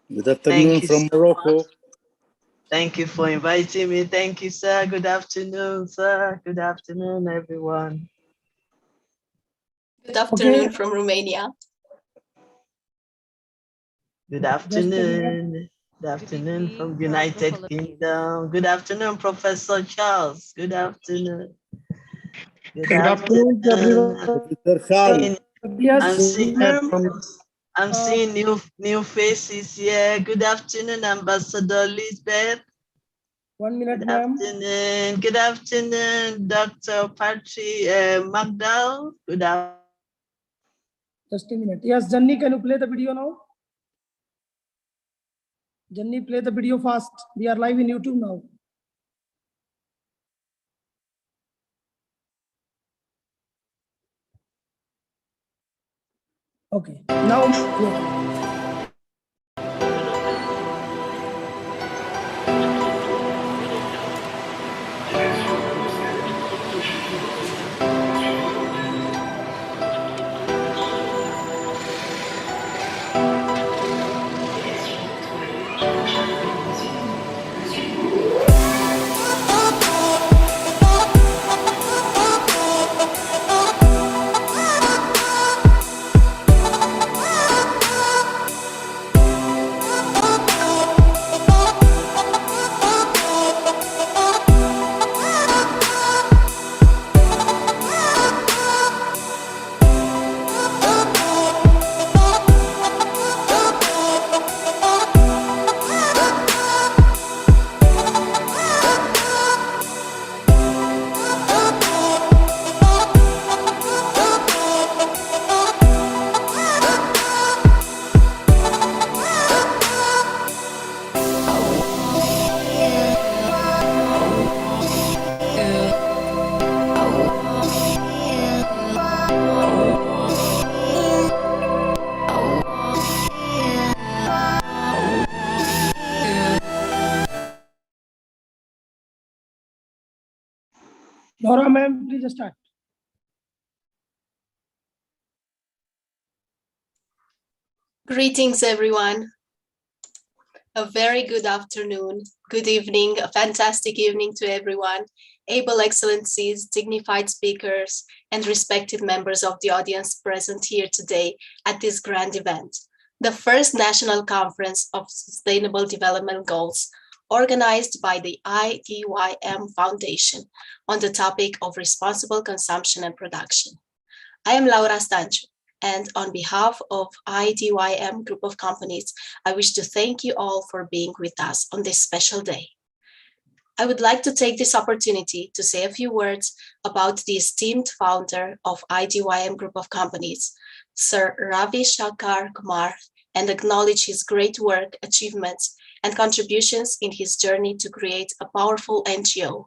Good afternoon from Morocco. Thank you for inviting me. Thank you, sir. Good afternoon, sir. Good afternoon, everyone. Good afternoon from Romania. Good afternoon. Good afternoon from United Kingdom. Good afternoon, Professor Charles. Good afternoon. Good afternoon, everyone. I'm seeing new faces here. Good afternoon, Ambassador Lisbeth. 1 minute, Good afternoon. Good afternoon, Dr. Patri Magdal. Good afternoon. Just a minute. Yes, Janni, can you play the video now? Janni, play the video fast. We are live in YouTube now. Okay, now. Laura, ma'am, please start. Greetings, everyone. A very good afternoon, good evening, a fantastic evening to everyone, able excellencies, dignified speakers, and respected members of the audience present here today at this grand event, the first National Conference of Sustainable Development Goals, organized by the IDYM Foundation on the topic of responsible consumption and production. I am Laura Stancho, and on behalf of IDYM Group of Companies, I wish to thank you all for being with us on this special day. I would like to take this opportunity to say a few words about the esteemed founder of IDYM Group of Companies, Sir Ravi Shankar Kumar, and acknowledge his great work, achievements, and contributions in his journey to create a powerful NGO.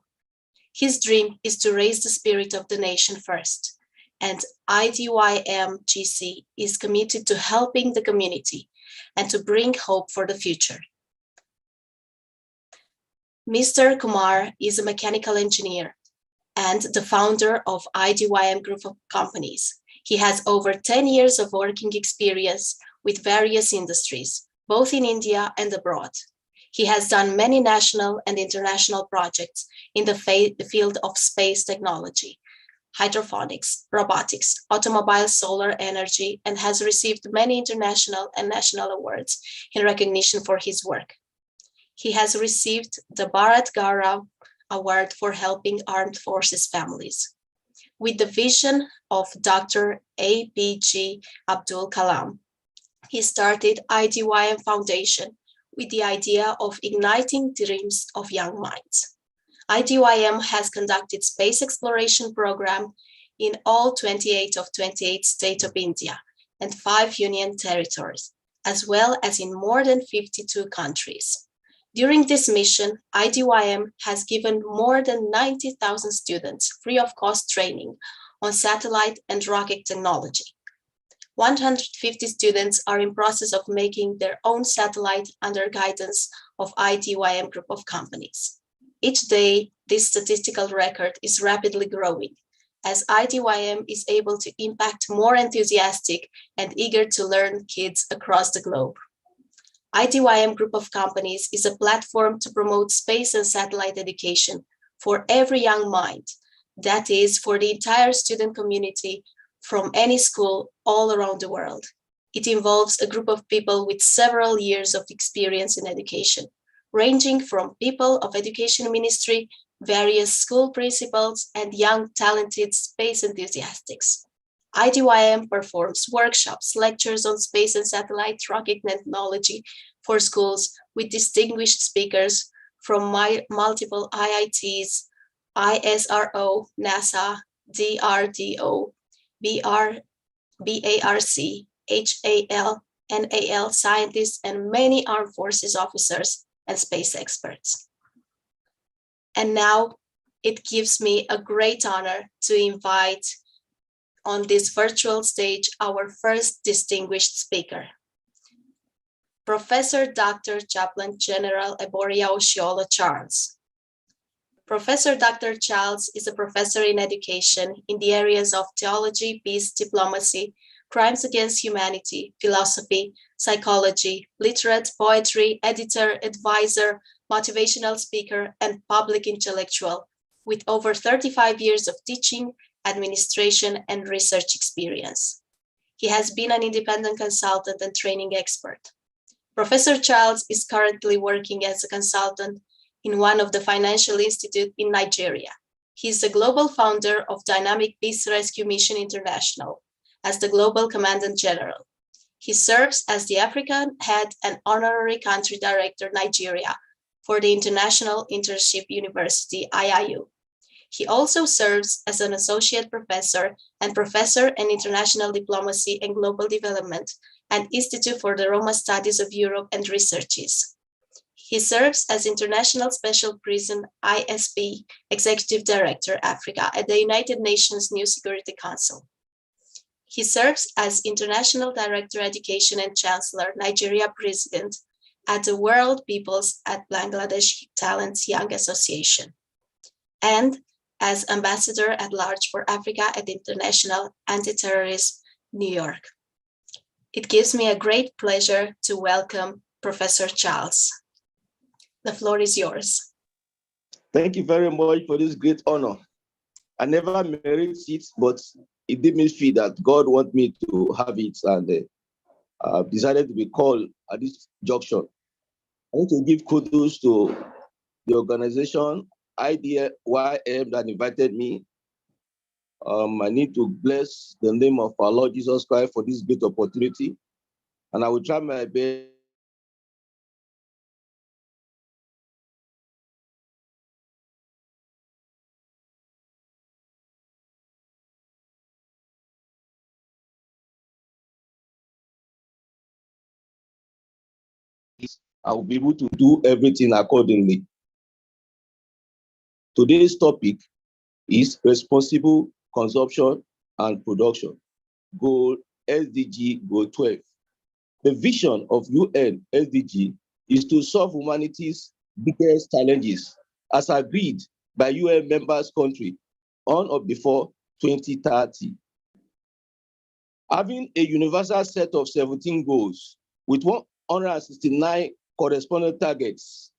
His dream is to raise the spirit of the nation first, and IDYM-GC is committed to helping the community and to bring hope for the future. Mr. Kumar is a mechanical engineer and the founder of IDYM Group of Companies. He has over 10 years of working experience with various industries, both in India and abroad. He has done many national and international projects in the field of space technology, hydroponics, robotics, automobile solar energy, and has received many international and national awards in recognition for his work. He has received the Bharat Gaurav Award for helping armed forces families. With the vision of Dr. APJ Abdul Kalam, he started IDYM Foundation with the idea of igniting dreams of young minds. IDYM has conducted space exploration program in all 28 of 28 states of India and 5 union territories, as well as in more than 52 countries. During this mission, IDYM has given more than 90,000 students free of cost training on satellite and rocket technology. 150 students are in process of making their own satellite under guidance of IDYM Group of Companies. Each day, this statistical record is rapidly growing as IDYM is able to impact more enthusiastic and eager to learn kids across the globe. IDYM Group of Companies is a platform to promote space and satellite education for every young mind, that is, for the entire student community from any school all around the world. It involves a group of people with several years of experience in education, ranging from people of education ministry, various school principals, and young talented space enthusiasts. IDYM performs workshops, lectures on space and satellite rocket technology for schools with distinguished speakers from multiple IITs, ISRO, NASA, DRDO, BARC, HAL, NAL scientists, and many armed forces officers and space experts. And now it gives me a great honor to invite on this virtual stage our first distinguished speaker, Professor Dr. Chaplain General Eboria Oshiolo Charles. Professor Dr. Charles is a professor in education in the areas of theology, peace, diplomacy, crimes against humanity, philosophy, psychology, literate, poetry, editor, advisor, motivational speaker, and public intellectual, with over 35 years of teaching, administration, and research experience. He has been an independent consultant and training expert. Professor Charles is currently working as a consultant in one of the financial institutes in Nigeria. He is the global founder of Dynamic Peace Rescue Mission International as the Global Commandant General. He serves as the African head and honorary country director Nigeria for the International Internship University, IIU. He also serves as an associate professor and professor in international diplomacy and global development and Institute for the Roma Studies of Europe and Researches. He serves as International Special Prison ISP Executive Director Africa at the United Nations New Security Council. He serves as International Director Education and Chancellor Nigeria President at the World Peoples at Bangladesh Talents Young Association, and as Ambassador at Large for Africa at International Anti-Terrorism New York. It gives me a great pleasure to welcome Professor Charles. The floor is yours. Thank you very much for this great honor. I never merit it, but it did me feel that God wants me to have it, and decided to be called at this junction. I want to give kudos to the organization, IDYM, that invited me. I need to bless the name of our Lord Jesus Christ for this great opportunity, and I will try my best I will be able to do everything accordingly. Today's topic is responsible consumption and production, goal SDG Goal 12. The vision of UN SDG is to solve humanity's biggest challenges as agreed by UN members country on or before 2030. Having a universal set of 17 goals with 169 corresponding targets,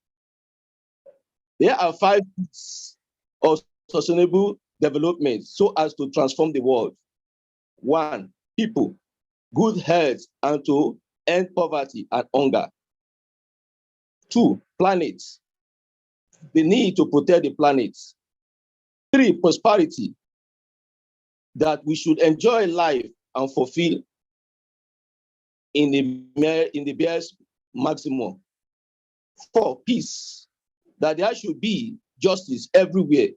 there are 5 P's of sustainable development so as to transform the world. 1, people, good health, and to end poverty and hunger. 2, planet, the need to protect the planet. 3, prosperity, that we should enjoy life and fulfill in the barest maximum. 4, peace, that there should be justice everywhere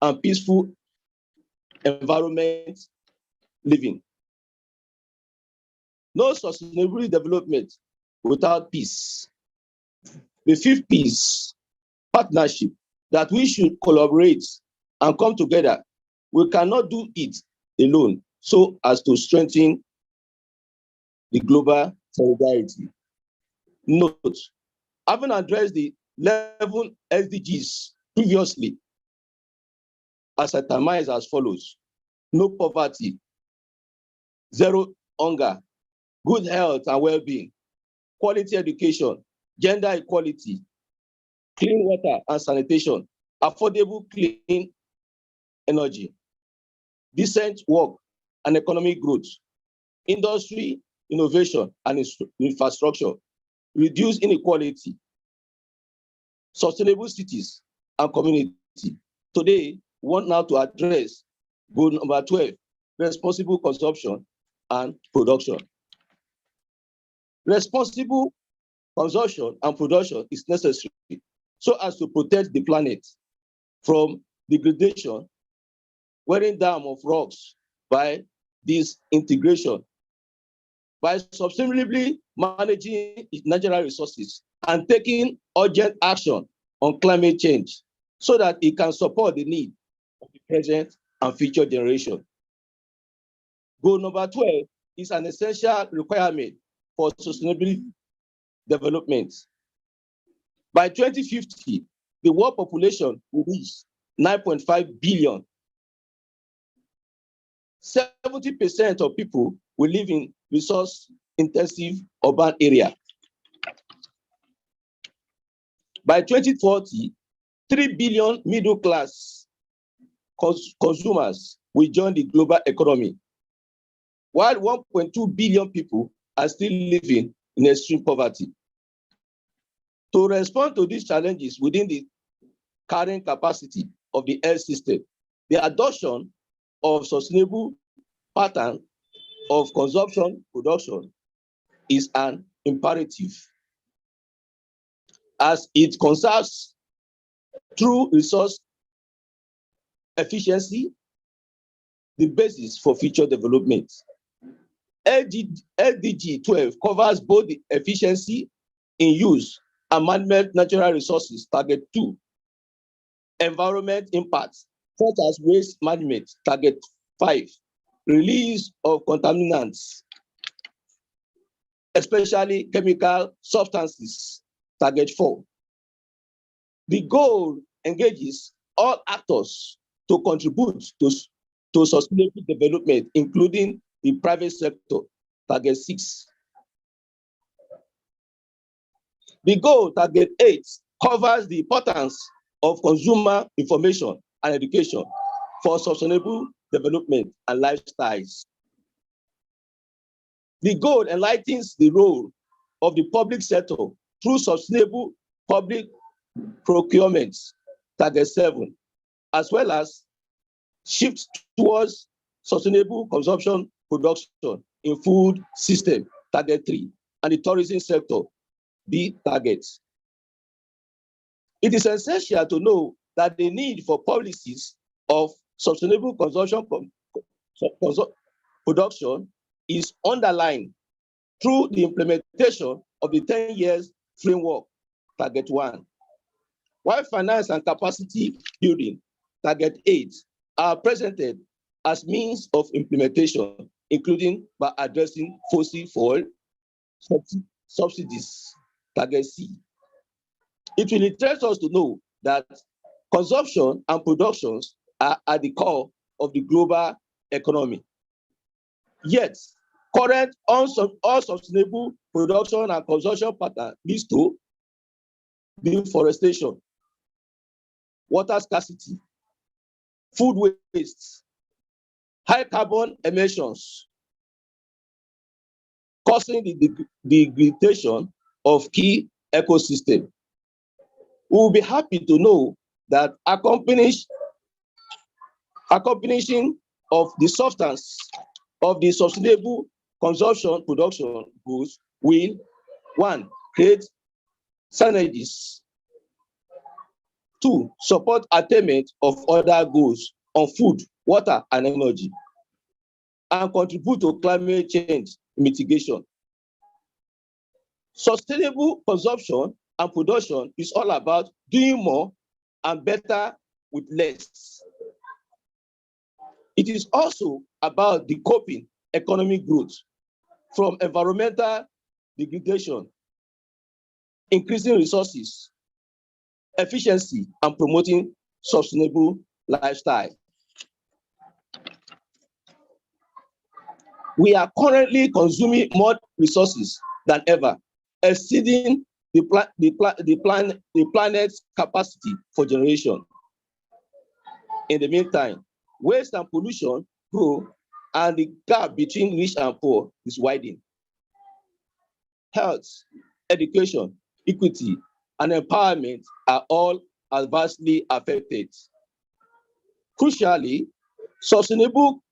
and peaceful environment living. No sustainable development without peace. The 5th piece, partnership, that we should collaborate and come together. We cannot do it alone so as to strengthen the global solidarity. Note, having addressed the 11 SDGs previously, as itemized as follows: no poverty, 0 hunger, good health and well-being, quality education, gender equality, clean water and sanitation, affordable clean energy, decent work and economic growth, industry, innovation and infrastructure, reduce inequality, sustainable cities and community. Today, we want now to address goal number 12, responsible consumption and production. Responsible consumption and production is necessary so as to protect the planet from degradation, wearing down of rocks by disintegration, by sustainably managing its natural resources and taking urgent action on climate change so that it can support the need of the present and future generation. Goal number 12 is an essential requirement for sustainable development. By 2050, the world population will reach 9.5 billion. 70% of people will live in resource-intensive urban area. By 2040, 3 billion middle-class consumers will join the global economy, while 1.2 billion people are still living in extreme poverty. To respond to these challenges within the current capacity of the health system, the adoption of sustainable pattern of consumption production is an imperative, as it conserves through resource efficiency the basis for future development. SDG 12 covers both the efficiency in use and management natural resources, target 2, environment impacts such as waste management, target 5, release of contaminants, especially chemical substances, target 4. The goal engages all actors to contribute to sustainable development, including the private sector, target 6. The goal, target 8, covers the importance of consumer information and education for sustainable development and lifestyles. The goal enlightens the role of the public sector through sustainable public procurement, target 7, as well as shift towards sustainable consumption production in food system, target 3, and the tourism sector, the targets. It is essential to know that the need for policies of sustainable consumption production is underlined through the implementation of the 10 years framework, target 1. While finance and capacity building, target 8, are presented as means of implementation, including by addressing fossil fuel subsidies, target C. It will interest us to know that consumption and productions are at the core of the global economy. Yet, current unsustainable production and consumption pattern leads to deforestation, water scarcity, food waste, high carbon emissions, causing the degradation of key ecosystems. We will be happy to know that accompanying of the substance of the sustainable consumption production goals will, 1, create synergies, 2, support attainment of other goals on food, water, and energy, and contribute to climate change mitigation. Sustainable consumption and production is all about doing more and better with less. It is also about decoupling economic growth from environmental degradation, increasing resources, efficiency, and promoting sustainable lifestyle. We are currently consuming more resources than ever exceeding the planet's capacity for generation. In the meantime, waste and pollution grow, and the gap between rich and poor is widening. Health, education, equity, and empowerment are all adversely affected. Crucially, sustainable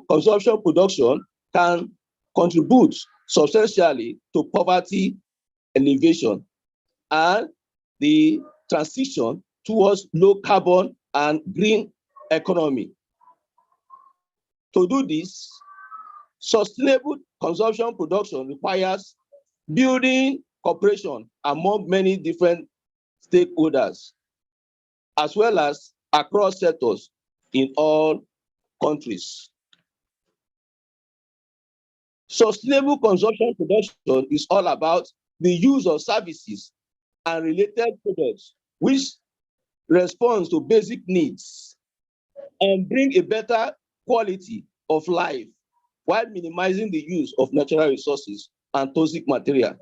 consumption production can contribute substantially to poverty alleviation and the transition towards low carbon and green economy. To do this, sustainable consumption production requires building cooperation among many different stakeholders, as well as across sectors in all countries. Sustainable consumption production is all about the use of services and related products which responds to basic needs and bring a better quality of life while minimizing the use of natural resources and toxic material,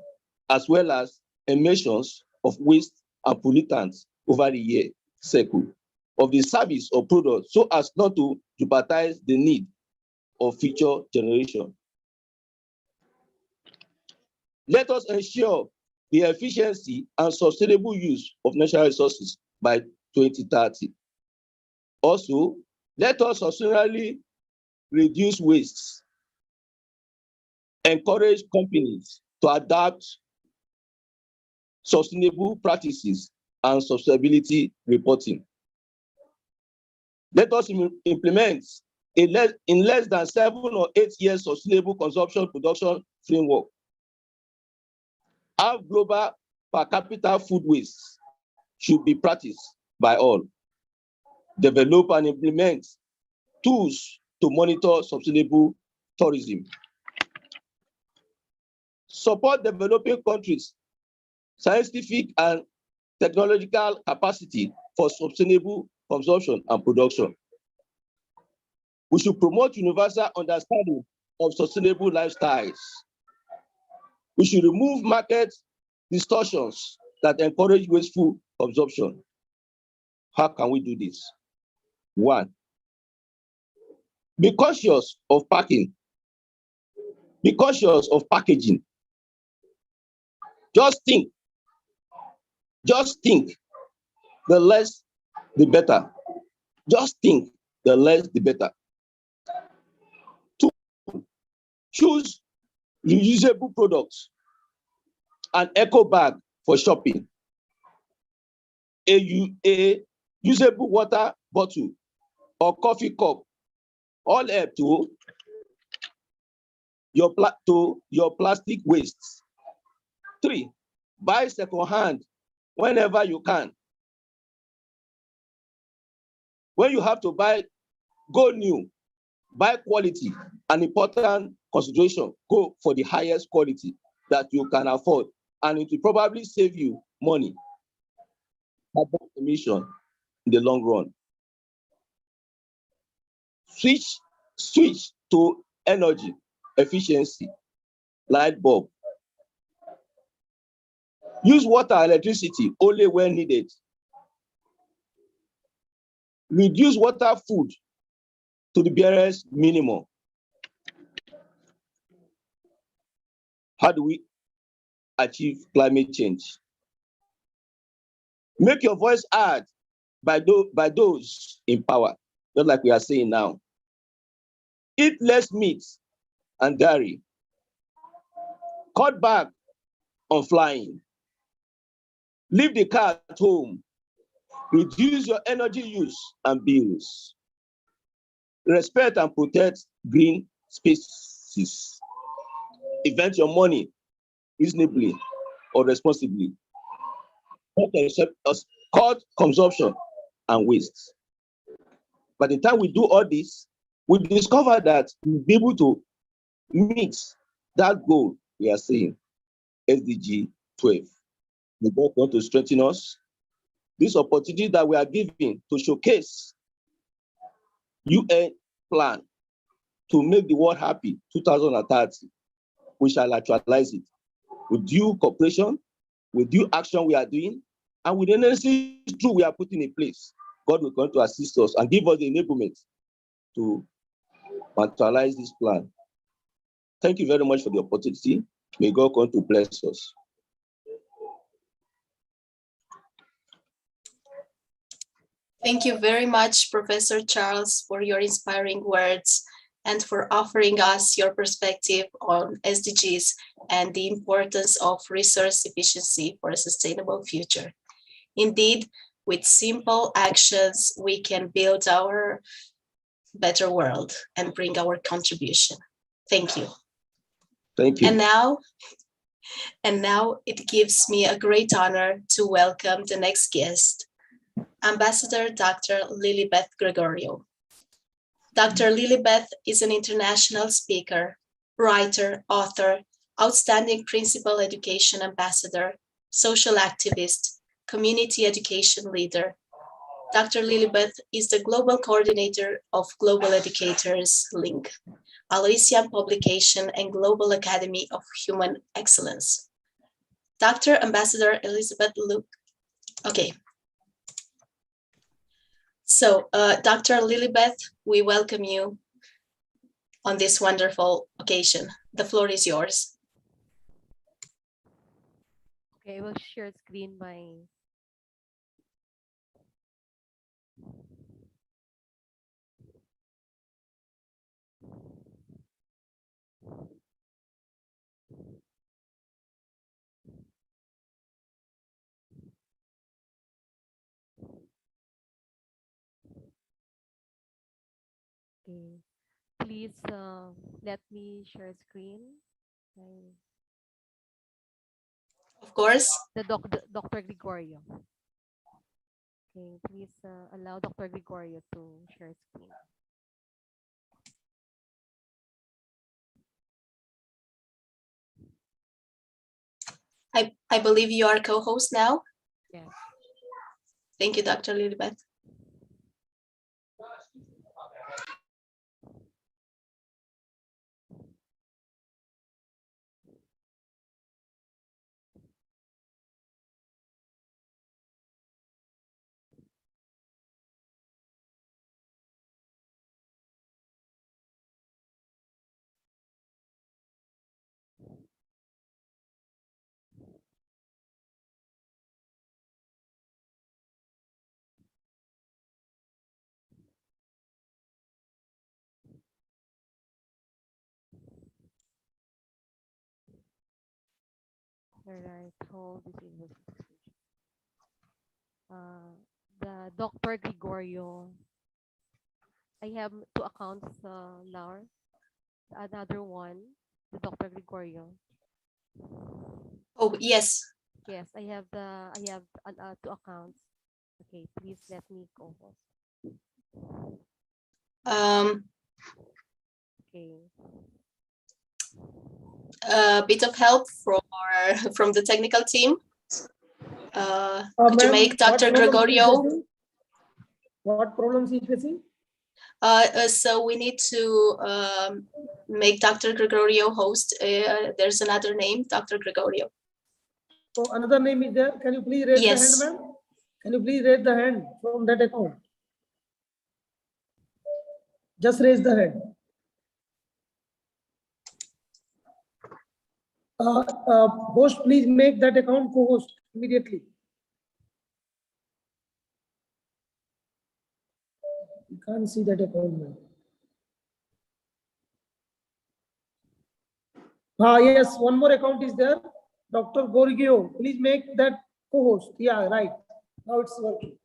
as well as emissions of waste and pollutants over the year cycle of the service or product, so as not to jeopardize the need of future generation. Let us ensure the efficiency and sustainable use of natural resources by 2030. Also, let us sustainably reduce wastes, encourage companies to adapt sustainable practices and sustainability reporting. Let us implement in less than 7 or 8 years sustainable consumption production framework. Our global per capita food waste should be practiced by all. Develop and implement tools to monitor sustainable tourism. Support developing countries' scientific and technological capacity for sustainable consumption and production. We should promote universal understanding of sustainable lifestyles. We should remove market distortions that encourage wasteful consumption. How can we do this? 1, be cautious of packing. Be cautious of packaging. Just think, the less, the better. Just think, the less, the better. 2, choose reusable products, an eco bag for shopping, a usable water bottle or coffee cup, all help to your plastic wastes. 3, buy second-hand whenever you can. When you have to buy, go new, buy quality. An important consideration, go for the highest quality that you can afford, and it will probably save you money, carbon emission in the long run. Switch to energy efficiency, light bulb. Use water and electricity only when needed. Reduce water food to the barest minimum. How do we achieve climate change? Make your voice heard by those in power, just like we are saying now. Eat less meat and dairy. Cut back on flying. Leave the car at home. Reduce your energy use and bills. Respect and protect green spaces. Invest your money reasonably or responsibly. Cut consumption and waste. By the time we do all this, we discover that we'll be able to meet that goal we are saying, SDG 12. We both want to strengthen us. This opportunity that we are giving to showcase UN plan to make the world happy 2030, we shall actualize it. with due cooperation, with due action we are doing, and with the necessary tool we are putting in place, God will come to assist us and give us the enablement to materialize this plan. Thank you very much for the opportunity. May God come to bless us. Thank you very much, Professor Charles, for your inspiring words and for offering us your perspective on SDGs and the importance of resource efficiency for a sustainable future. Indeed, with simple actions, we can build our better world and bring our contribution. Thank you. Thank you. And now it gives me a great honor to welcome the next guest, Ambassador Dr. Lilibeth Gregorio. Dr. Lilibeth is an international speaker, writer, author, outstanding principal education ambassador, social activist, community education leader. Dr. Lilibeth is the global coordinator of Global Educators Link, Aloysian Publication and Global Academy of Human Excellence. Dr. Ambassador Elizabeth Luke. Okay. So, Dr. Lilibeth, we welcome you on this wonderful occasion. The floor is yours. Okay, I will share screen my. Okay, please let me share screen. Of course. Dr. Gregorio. Okay, please allow Dr. Gregorio to share screen. I believe you are co-host now. Yes. Thank you, Dr. Lilibeth. All right, hold this is the Dr. Gregorio. I have two accounts now. Another one, the Dr. Gregorio. Oh, yes. Yes, I have two accounts. Okay, please let me go. Okay. A bit of help from the technical team. Could you make Dr. Gregorio? What problems he's facing? So we need to make Dr. Gregorio host. There's another name, Dr. Gregorio. Oh, another name is there. Can you please raise the hand, ma'am? Can you please raise the hand from that account? Just raise the hand. Host, please make that account co-host immediately. You can't see that account now. Yes, one more account is there. Dr. Gorgio, please make that co-host. Yeah, right. Now it's working.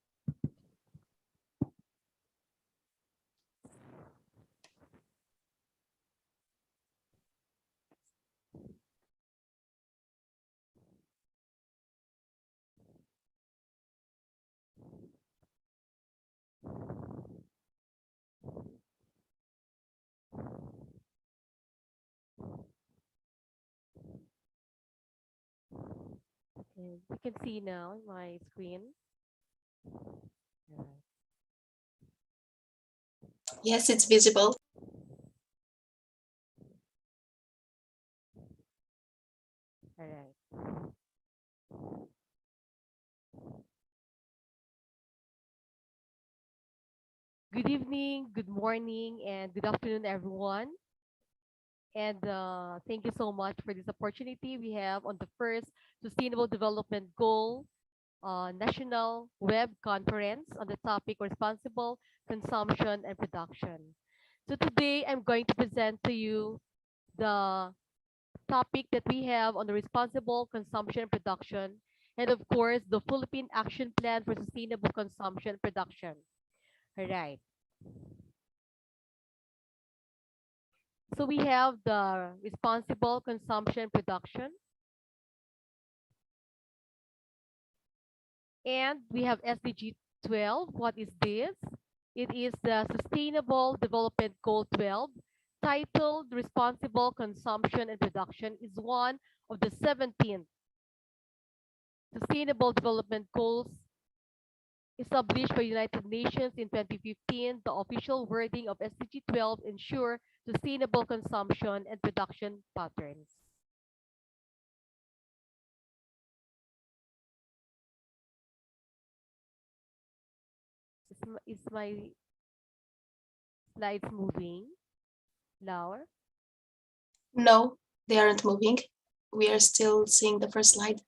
Okay, you can see now my screen. Yes, it's visible. All right. Good evening, good morning, and good afternoon, everyone. And thank you so much for this opportunity we have on the first Sustainable Development Goal National Web Conference on the topic responsible consumption and production. So today I'm going to present to you the topic that we have on the responsible consumption and production, and of course, the Philippine Action Plan for Sustainable Consumption and Production. All right. So we have the responsible consumption production, and we have SDG 12. What is this? It is the Sustainable Development Goal 12, titled Responsible Consumption and Production, is one of the 17 Sustainable Development Goals established by United Nations in 2015. The official wording of SDG 12 ensure sustainable consumption and production patterns. Is my slides moving? Laura? No, they aren't moving. We are still seeing the first slide.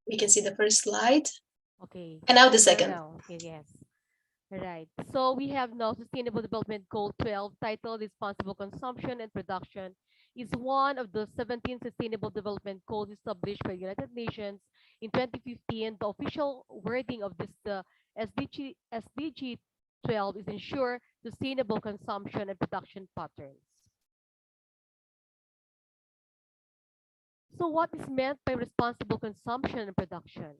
We can see the first slide. Okay. And now the No, second. no. Okay, yes. Right. So we have now Sustainable Development Goal 12, titled Responsible Consumption and Production, is one of the 17 Sustainable Development Goals established by the United Nations in 2015. The official wording of this SDG 12 is ensure sustainable consumption and production patterns. So what is meant by responsible consumption and production?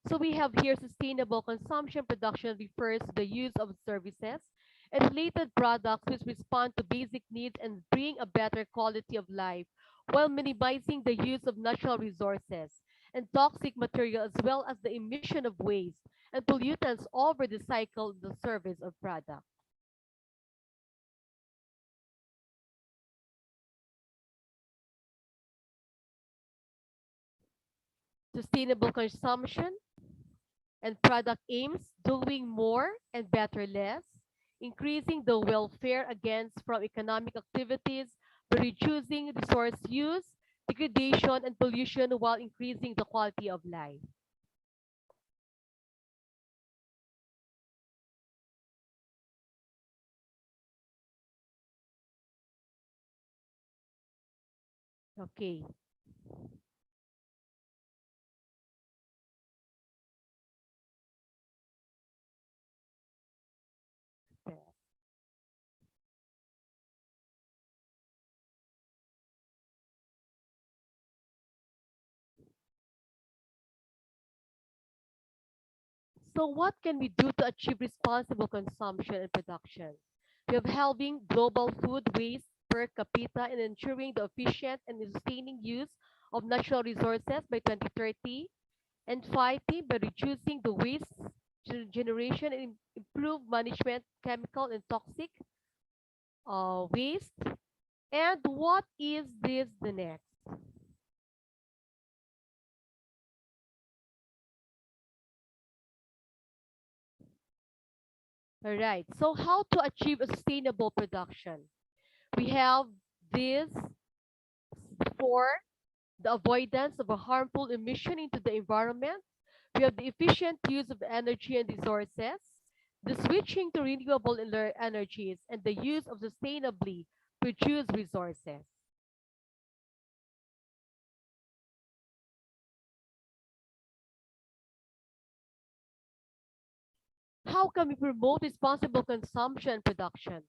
So we have here sustainable consumption production refers to the use of services and related products which respond to basic needs and bring a better quality of life while minimizing the use of natural resources and toxic material as well as the emission of waste and pollutants over the cycle of the service or product. Sustainable consumption and product aims doing more and better less, increasing the welfare against from economic activities by reducing resource use, degradation, and pollution while increasing the quality of life. Okay. So what can we do to achieve responsible consumption and production? We have halving global food waste per capita and ensuring the efficient and sustaining use of natural resources by 2030, and fighting by reducing the waste generation and improve management chemical and toxic waste. And what is this the next? All right. So how to achieve a sustainable production? We have this for the avoidance of a harmful emission into the environment. We have the efficient use of energy and resources, the switching to renewable energies, and the use of sustainably produced resources. how can we promote responsible consumption and production?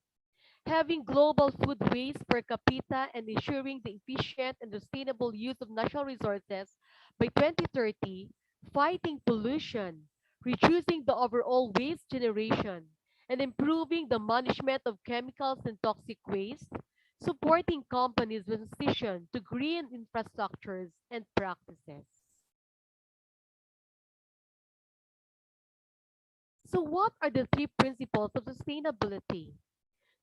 Having global food waste per capita and ensuring the efficient and sustainable use of natural resources by 2030, fighting pollution, reducing the overall waste generation, and improving the management of chemicals and toxic waste, supporting companies with transition to green infrastructures and practices. So what are the three principles of sustainability?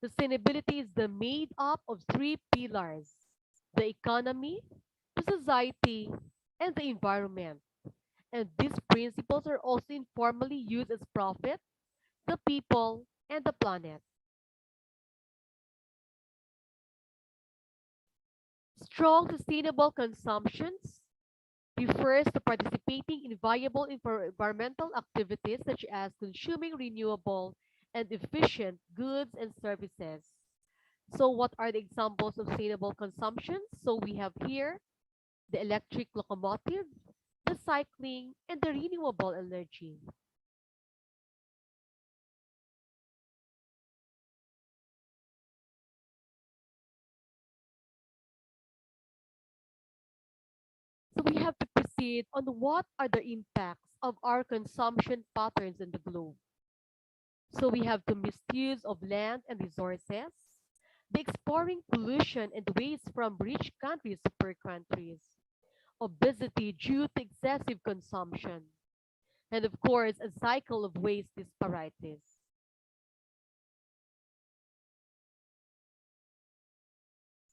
Sustainability is the made up of three pillars: the economy, the society, and the environment. And these principles are also informally used as profit, the people, and the planet. Strong sustainable consumptions refers to participating in viable environmental activities such as consuming renewable and efficient goods and services. So what are the examples of sustainable consumption? So we have here the electric locomotive, the cycling, and the renewable energy. So we have to proceed on what are the impacts of our consumption patterns in the globe. So we have the misuse of land and resources, the exporting pollution and waste from rich countries to poor countries, obesity due to excessive consumption, and of course, a cycle of waste disparities.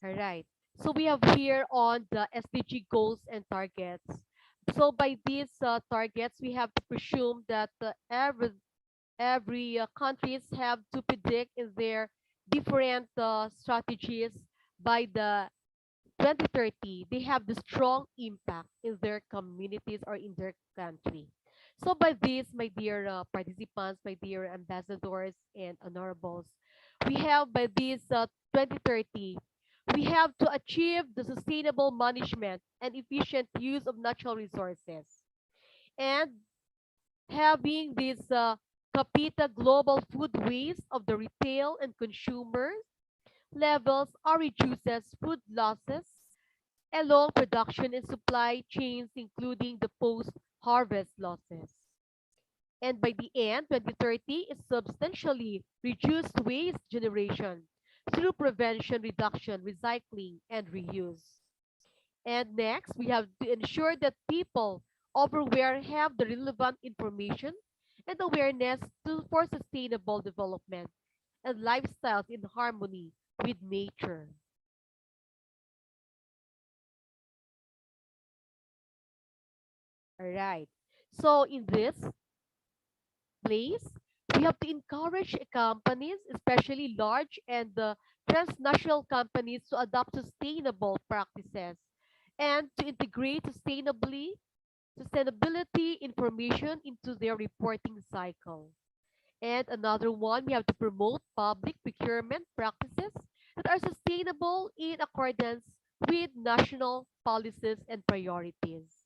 All right. So we have here on the SDG goals and targets. So by these targets, we have to presume that every countries have to predict in their different strategies by the 2030, they have the strong impact in their communities or in their country. So by this, my dear participants, my dear ambassadors and honorables, we have by this 2030, we have to achieve the sustainable management and efficient use of natural resources. And having this capita global food waste of the retail and consumer levels are reduces food losses along production and supply chains, including the post-harvest losses. And by the end, 2030 is substantially reduced waste generation through prevention, reduction, recycling, and reuse. And next, we have to ensure that people everywhere have the relevant information and awareness for sustainable development and lifestyles in harmony with nature. All right. So in this place, we have to encourage companies, especially large and the transnational companies, to adopt sustainable practices and to integrate sustainability information into their reporting cycle. And another one, we have to promote public procurement practices that are sustainable in accordance with national policies and priorities.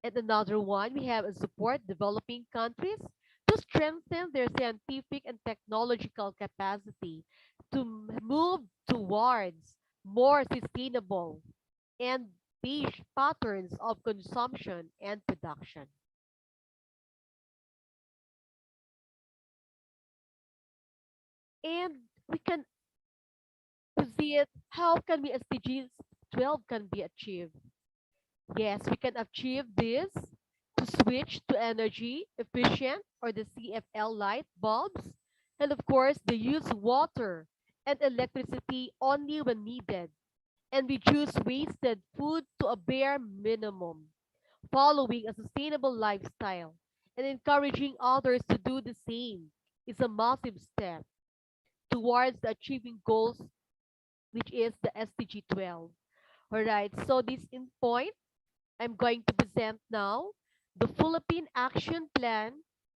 And another one, we have a support developing countries to strengthen their scientific and technological capacity to move towards more sustainable and beige patterns of consumption and production. And we can see it, how can we SDGs 12 can be achieved? Yes, we can achieve this to switch to energy efficient or the CFL light bulbs. And of course, they use water and electricity only when needed and reduce wasted food to a bare minimum, following a sustainable lifestyle and encouraging others to do the same is a massive step towards the achieving goals, which is the SDG 12. All right, so this in point I'm going to present now the Philippine Action Plan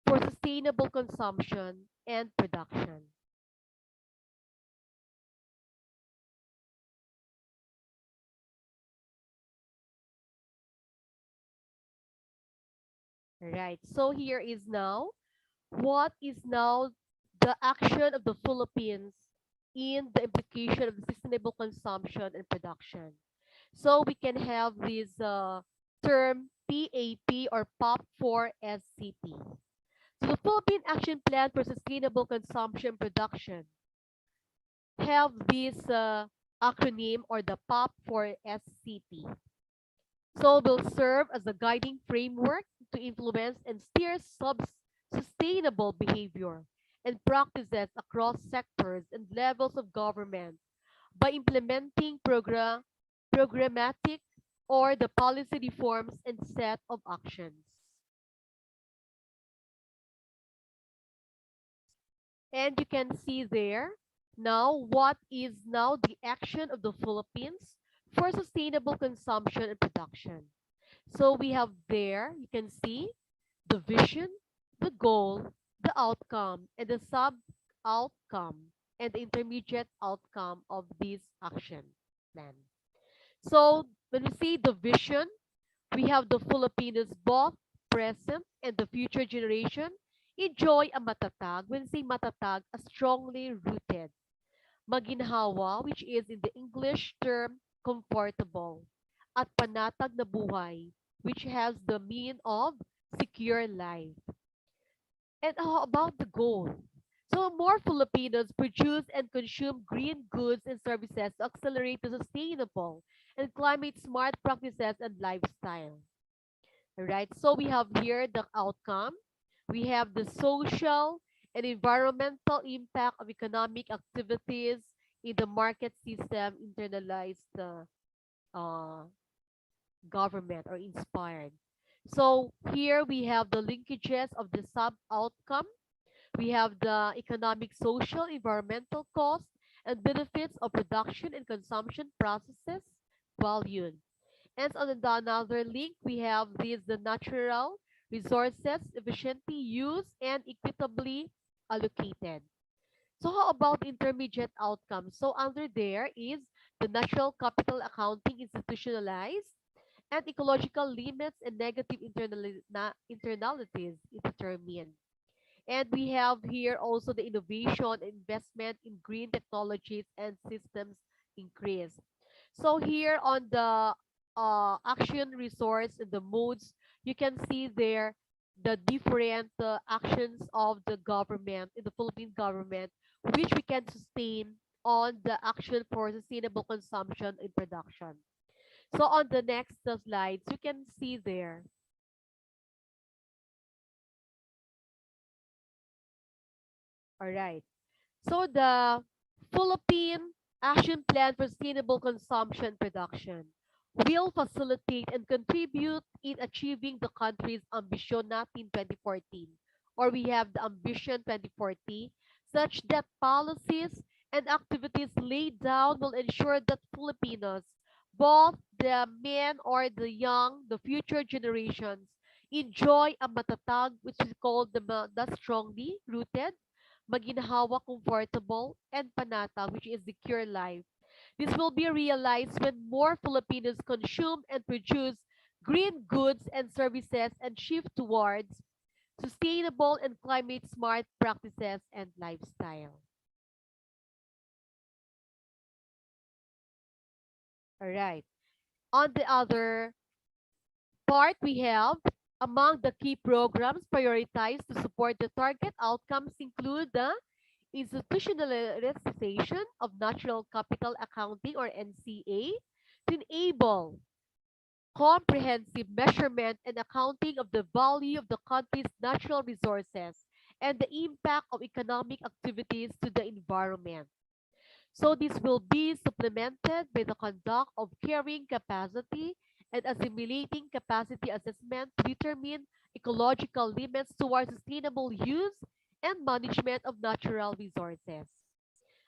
for Sustainable Consumption and Production. Right, so here is now what is now the action of the Philippines in the implication of sustainable consumption and production. So we can have this term PAP or POP4SCP. So the Philippine Action Plan for Sustainable Consumption Production have this acronym or the POP4SCP. So will serve as a guiding framework to influence and steer sustainable behavior and practices across sectors and levels of government by implementing programmatic or the policy reforms and set of actions. And you can see there now what is now the action of the Philippines for sustainable consumption and production. So we have there, you can see the vision, the goal, the outcome, and the sub-outcome, and the intermediate outcome of this action plan. So when we see the vision, we have the Filipinos both present and the future generation enjoy a matatag. When we say matatag, a strongly rooted. Maginhawa, which is in the English term comfortable. At panatag na buhay, which has the meaning of secure life. And how about the goal? So more Filipinos produce and consume green goods and services to accelerate the sustainable and climate smart practices and lifestyle. All right, so we have here the outcome. We have the social and environmental impact of economic activities in the market system internalized uh, government or inspired. So here we have the linkages of the sub outcome. We have the economic, social, environmental costs and benefits of production and consumption processes valued. And on the another link, we have the natural resources efficiently used and equitably allocated. So how about intermediate outcomes? So under there is the natural capital accounting institutionalized and ecological limits and negative internalities is determined. And we have here also the innovation and investment in green technologies and systems increase. So here on the action resource and the modes, you can see there the different actions of the government, in the Philippine government, which we can sustain on the action for sustainable consumption and production. So on the next slides, you can see there. All right. So the Philippine Action Plan for Sustainable Consumption Production will facilitate and contribute in achieving the country's ambition natin 2014, or we have the ambition 2040, such that policies and activities laid down will ensure that Filipinos, both the men or the young, the future generations, enjoy a matatag, which is called the strongly rooted, maginhawa, comfortable, and panata, which is secure life. This will be realized when more Filipinos consume and produce green goods and services and shift towards sustainable and climate smart practices and lifestyle. All right. On the other part, we have among the key programs prioritized to support the target outcomes include the institutionalization of natural capital accounting or NCA to enable comprehensive measurement and accounting of the value of the country's natural resources and the impact of economic activities to the environment. So this will be supplemented by the conduct of carrying capacity and assimilating capacity assessment to determine ecological limits towards sustainable use and management of natural resources.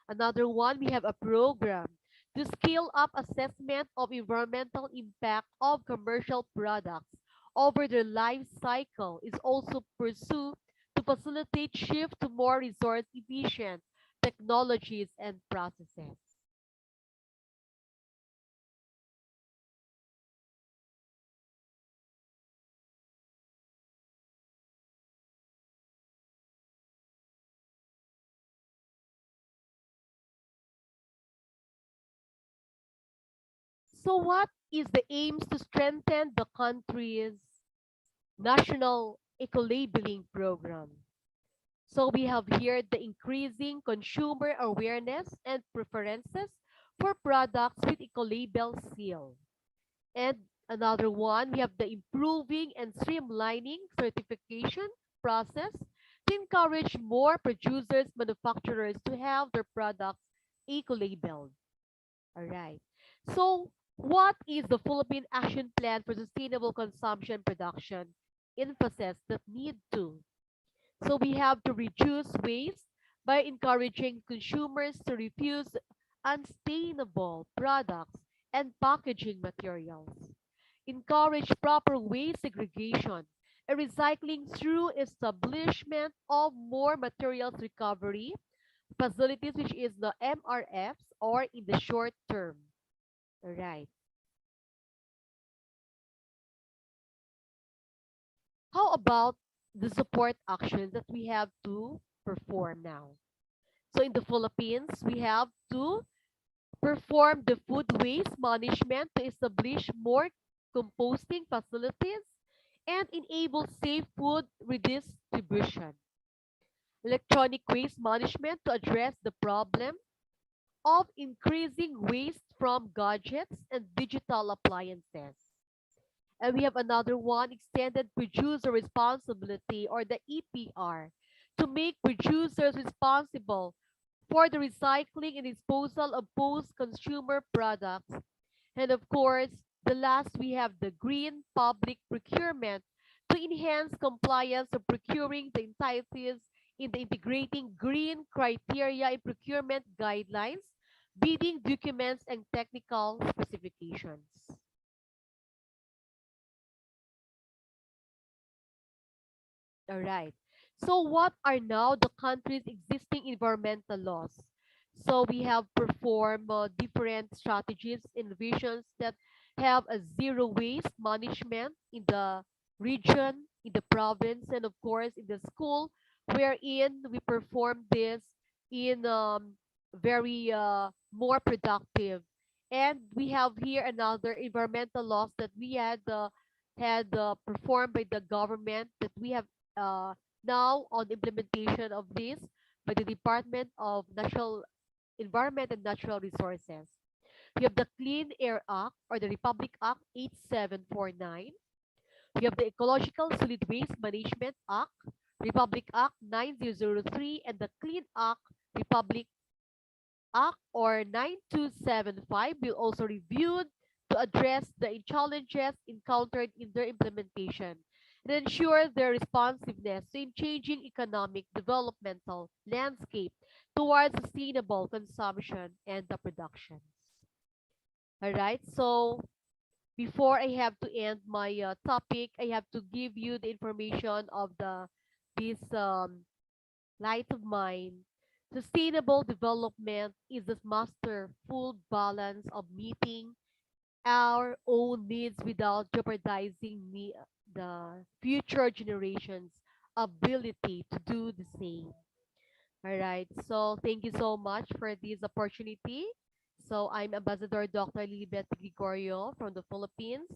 Another one, we have a program to scale up assessment of environmental impact of commercial products over their life cycle is also pursued to facilitate shift to more resource efficient technologies and processes. So what is the aims to strengthen the country's national eco-labeling program? So we have here the increasing consumer awareness and preferences for products with eco-label seal. And another one, we have the improving and streamlining certification process to encourage more producers, manufacturers to have their products eco-labeled. All right. So what is the Philippine Action Plan for Sustainable Consumption Production emphasis that need to? So we have to reduce waste by encouraging consumers to refuse unsustainable products and packaging materials. Encourage proper waste segregation and recycling through establishment of more materials recovery facilities, which is the MRFs, or in the short term. All right. How about the support actions that we have to perform now? So in the Philippines, we have to perform the food waste management to establish more composting facilities and enable safe food redistribution. Electronic waste management to address the problem of increasing waste from gadgets and digital appliances. And we have another one, extended producer responsibility, or the EPR, to make producers responsible for the recycling and disposal of post-consumer products. And of course, the last, we have the green public procurement to enhance compliance of procuring the entities in the integrating green criteria in procurement guidelines, bidding documents, and technical specifications. All right. So what are now the country's existing environmental laws? So we have performed different strategies, innovations that have a zero waste management in the region, in the province, and of course in the school, wherein we perform this in very more productive. And we have here another environmental laws that we had performed by the government, that we have uh, now on implementation of this by the Department of Natural Environment and Natural Resources. We have the Clean Air Act, or the Republic Act 8749. We have the Ecological Solid Waste Management Act, Republic Act 9003, and the Clean Act, Republic Act, or 9275, will also reviewed to address the challenges encountered in their implementation and ensure their responsiveness to a changing economic developmental landscape towards sustainable consumption and the productions. All right, so before I have to end my topic, I have to give you the information of the this light of mine. Sustainable development is the masterful balance of meeting our own needs without jeopardizing the future generations' ability to do the same. All right. So thank you so much for this opportunity. So I'm Ambassador Dr. Lilibet Gregorio from the Philippines.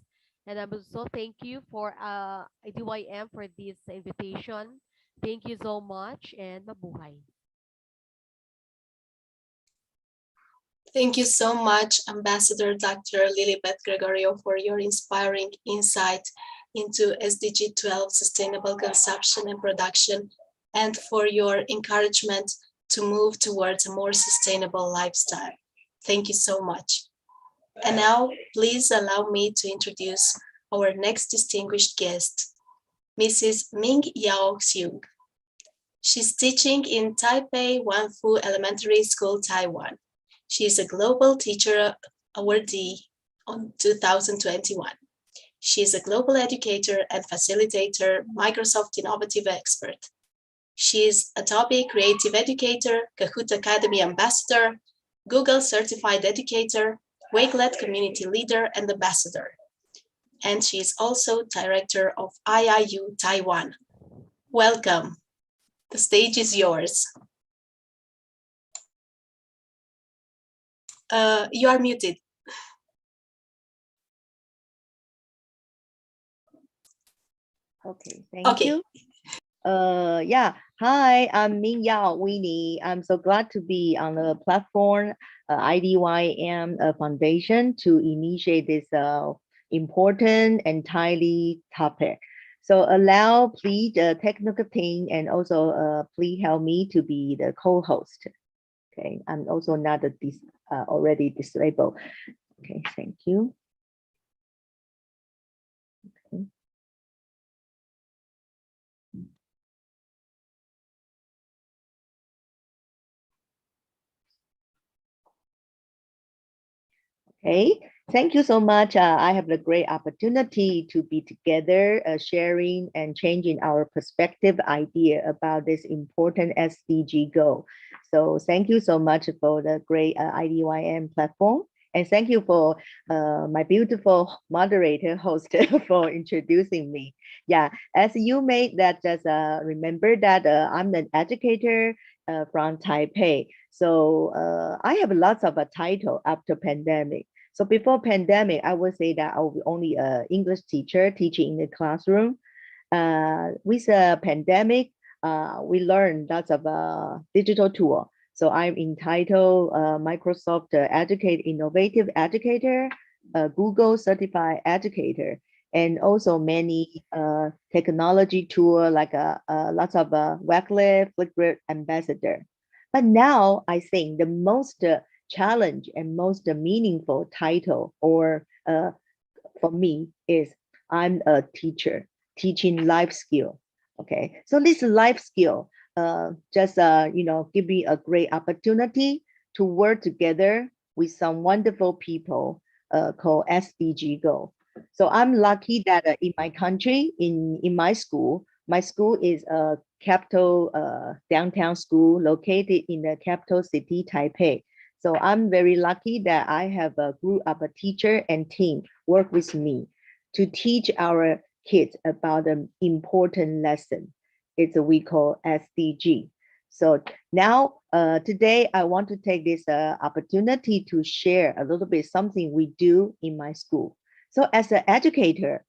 And I'm also thank you for IDYM for this invitation. Thank you so much and mabuhay. Thank you so much, Ambassador Dr. Lilibet Gregorio, for your inspiring insight into SDG 12 sustainable consumption and production, and for your encouragement to move towards a more sustainable lifestyle. Thank you so much. And now, please allow me to introduce our next distinguished guest, Mrs. Ming Yao Xiu. She's teaching in Taipei Wanfu Elementary School, Taiwan. She is a Global Teacher Awardee on 2021. She is a global educator and facilitator, Microsoft Innovative Expert. She is Adobe Creative Educator, Kahoot Academy Ambassador, Google Certified Educator, Wakelet Community Leader and Ambassador. And she is also Director of IIU Taiwan. Welcome. The stage is yours. You are muted. Okay, thank Okay. you. Yeah, hi, I'm Min Yao Winnie. I'm so glad to be on the platform IDYM Foundation to initiate this important and timely topic. So allow please the technical team and also please help me to be the co-host. Okay, I'm also not a already disabled. Okay, thank you. Okay. Okay, thank you so much. I have the great opportunity to be together, sharing and changing our perspective idea about this important SDG goal. So thank you so much for the great IDYM platform. And thank you for my beautiful moderator host for introducing me. Yeah, as you may that just remember that I'm an educator from Taipei. So I have lots of a title after pandemic. So before pandemic, I would say that I was only an English teacher teaching in the classroom. With the pandemic, we learned lots of digital tool. So I'm entitled Microsoft Educate Innovative Educator, Google Certified Educator, and also many technology tool like lots of Wycliffe, Flipgrid Ambassador. But now I think the most challenge and most meaningful title or for me is I'm a teacher teaching life skill. Okay, so this life skill just give me a great opportunity to work together with some wonderful people called SDG Go. So I'm lucky that in my country, in my school is a capital downtown school located in the capital city, Taipei. So I'm very lucky that I have a group of a teacher and team work with me to teach our kids about an important lesson. It's a we call SDG. So now today I want to take this opportunity to share a little bit something we do in my school. So as an educator,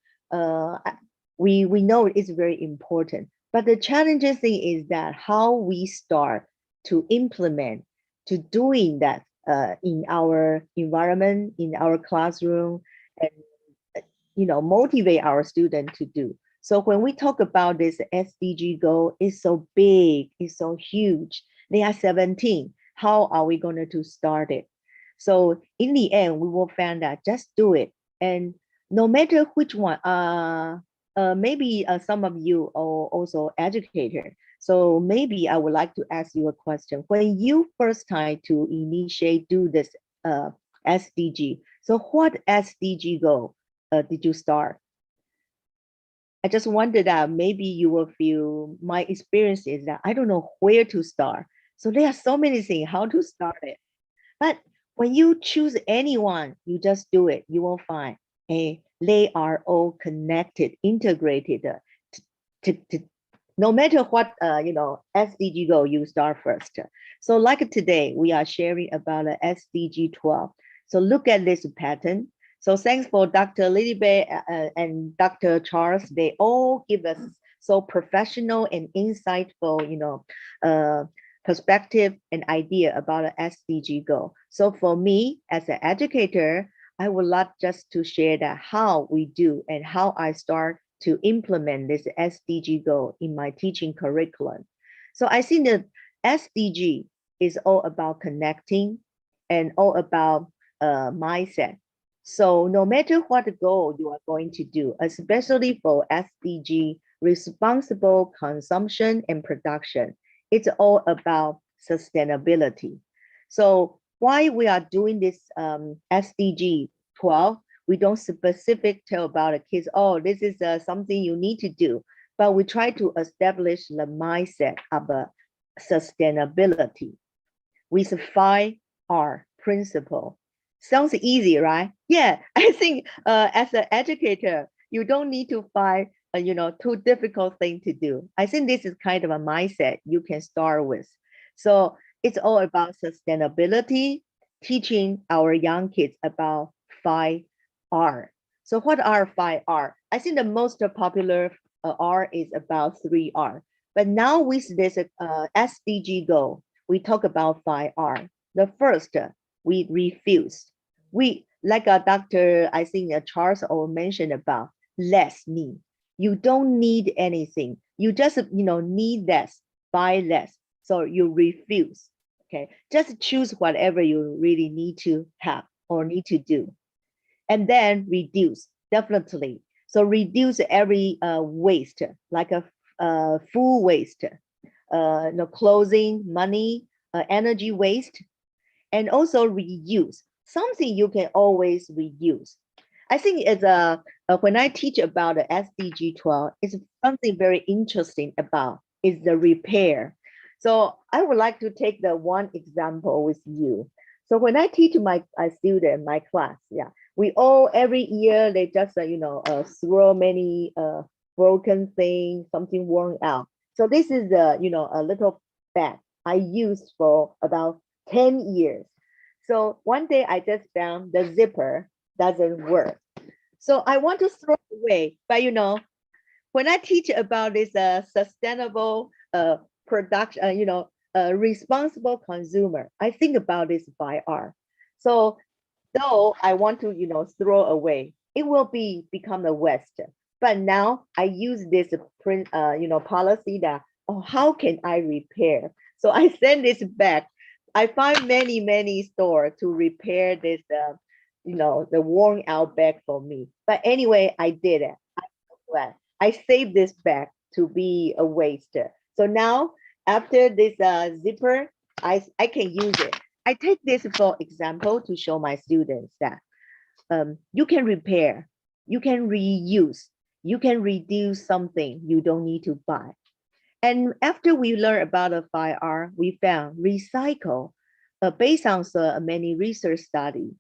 we know it's very important, but the challenging thing is that how we start to implement to doing that in our environment, in our classroom, and motivate our students to do. So when we talk about this SDG goal, it's so big, it's so huge. They are 17. How are we going to start it? So in the end, we will find that just do it. And no matter which one, maybe some of you are also educators. So maybe I would like to ask you a question. When you first time to initiate do this SDG, so what SDG goal did you start? I just wondered that maybe you will feel my experience is that I don't know where to start. So there are so many things how to start it. But when you choose anyone, you just do it. You will find they are all connected, integrated. No matter what SDG goal you start first. So like today, we are sharing about the SDG 12. So look at this pattern. So thanks for Dr. Lilibet and Dr. Charles. They all give us so professional and insightful, perspective and idea about an SDG goal. So for me as an educator, I would love just to share that how we do and how I start to implement this SDG goal in my teaching curriculum. So I think that SDG is all about connecting and all about mindset. So no matter what goal you are going to do, especially for SDG, responsible consumption and production, it's all about sustainability. So why we are doing this SDG 12, we don't specific tell about the kids, oh, this is something you need to do, but we try to establish the mindset of sustainability with 5R principle. Sounds easy, right? Yeah, I think as an educator, you don't need to find too difficult thing to do. I think this is kind of a mindset you can start with. So it's all about sustainability, teaching our young kids about 5R. So what are 5R? I think the most popular R is about 3R. But now with this SDG goal, we talk about 5R. The first, we refuse. We, like Dr. I think Charles mentioned about less need. You don't need anything. You just, need less, buy less. So you refuse, okay? Just choose whatever you really need to have or need to do. And then reduce, definitely. So reduce every waste, like a food waste, clothing, money, energy waste, and also reuse. Something you can always reuse. I think it's when I teach about the SDG 12, it's something very interesting about is the repair. So I would like to take the one example with you. So when I teach my student, my class, yeah, we all every year they just throw many broken things, something worn out. So this is a little bag I used for about 10 years. So one day I just found the zipper doesn't work. So I want to throw it away, but when I teach about this sustainable production, responsible consumer, I think about this 5R. So though I want to throw away, it will become a waste. But now I use this policy that, oh, how can I repair? So I send this back. I find many stores to repair this the worn out bag for me. But anyway, I did it. I saved this bag to be a waste. So now after this zipper, I can use it. I take this for example to show my students that you can repair, you can reuse, you can reduce something you don't need to buy. And after we learn about the 5R, we found recycle, based on many research studies,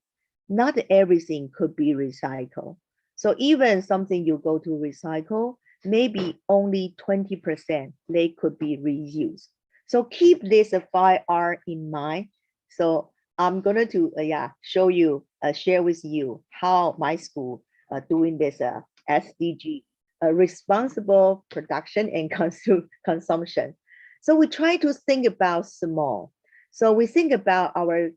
not everything could be recycled. So even something you go to recycle, maybe only 20% they could be reused. So keep this 5R in mind. So I'm going to show you, share with you how my school doing this SDG, responsible production and consumption. So we try to think about small. So we think about our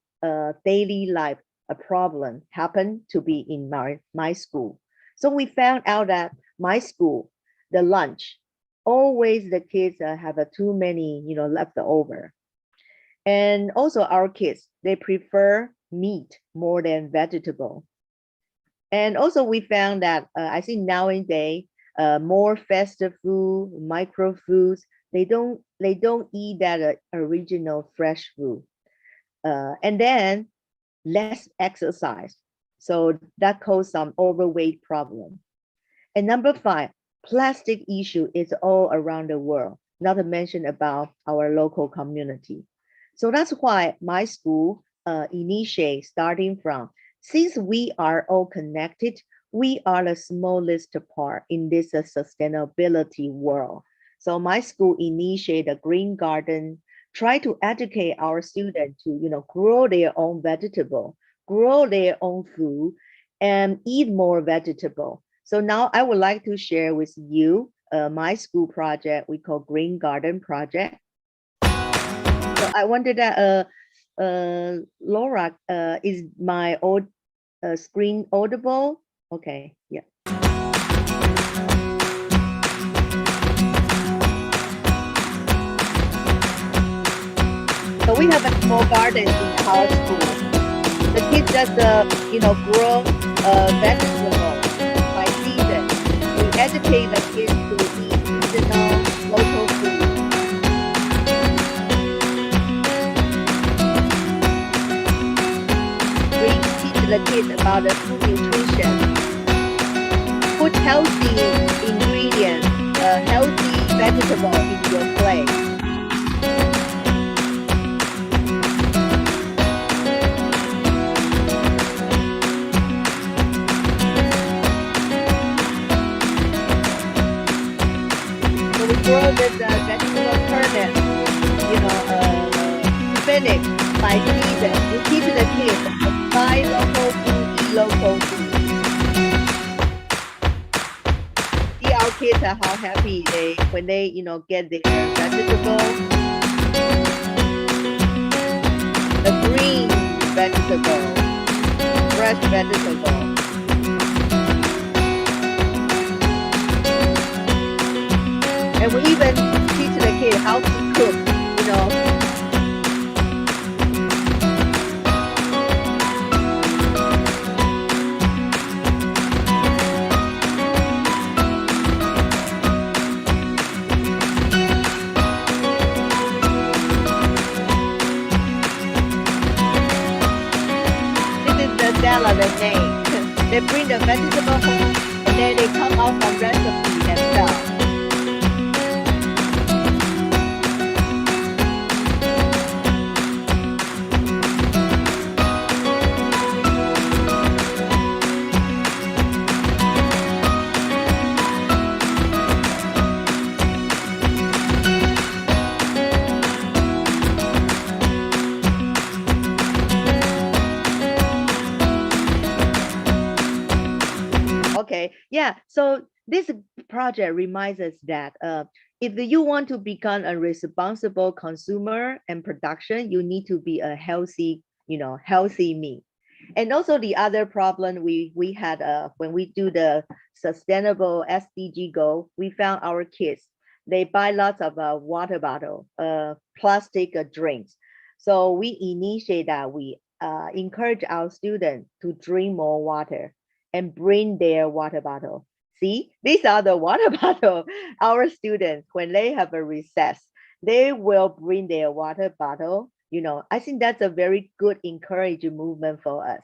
daily life, a problem happened to be in my school. So we found out that my school, the lunch, always the kids have too many, left over. And also our kids, they prefer meat more than vegetable. And also we found that I think nowadays, more fast food, micro foods, they don't eat that original fresh food. And then less exercise. So that causes some overweight problem. And number 5, plastic issue is all around the world, not to mention about our local community. So that's why my school initiate starting from, since we are all connected, we are the smallest part in this sustainability world. So my school initiate a green garden, try to educate our students to grow their own vegetable, grow their own food, and eat more vegetable. So now I would like to share with you my school project we call Green Garden Project. So I wonder that Laura, is my old screen audible? Okay, yeah. So we have a small garden in our school. The kids just grow vegetables by season. We educate the kids to eat seasonal local food. We teach the kids about the food nutrition. Put healthy ingredients, healthy vegetable in your plate. Grow this vegetable turnip, spinach by season. We teach the kids buy local food, eat local food. See our kids how happy they when they get the vegetable, the green vegetable, fresh vegetable. And we even teach the kid how to cook. Salad they make. They bring the vegetable home and then they come out some recipe themselves. Okay, yeah. So this project reminds us that if you want to become a responsible consumer and production, you need to be a healthy, healthy me. And also the other problem we had when we do the sustainable SDG goal, we found our kids, they buy lots of water bottle, plastic drinks. So we initiate that we encourage our students to drink more water and bring their water bottle. See, these are the water bottle. Our students, when they have a recess, they will bring their water bottle. I think that's a very good encouraging movement for us.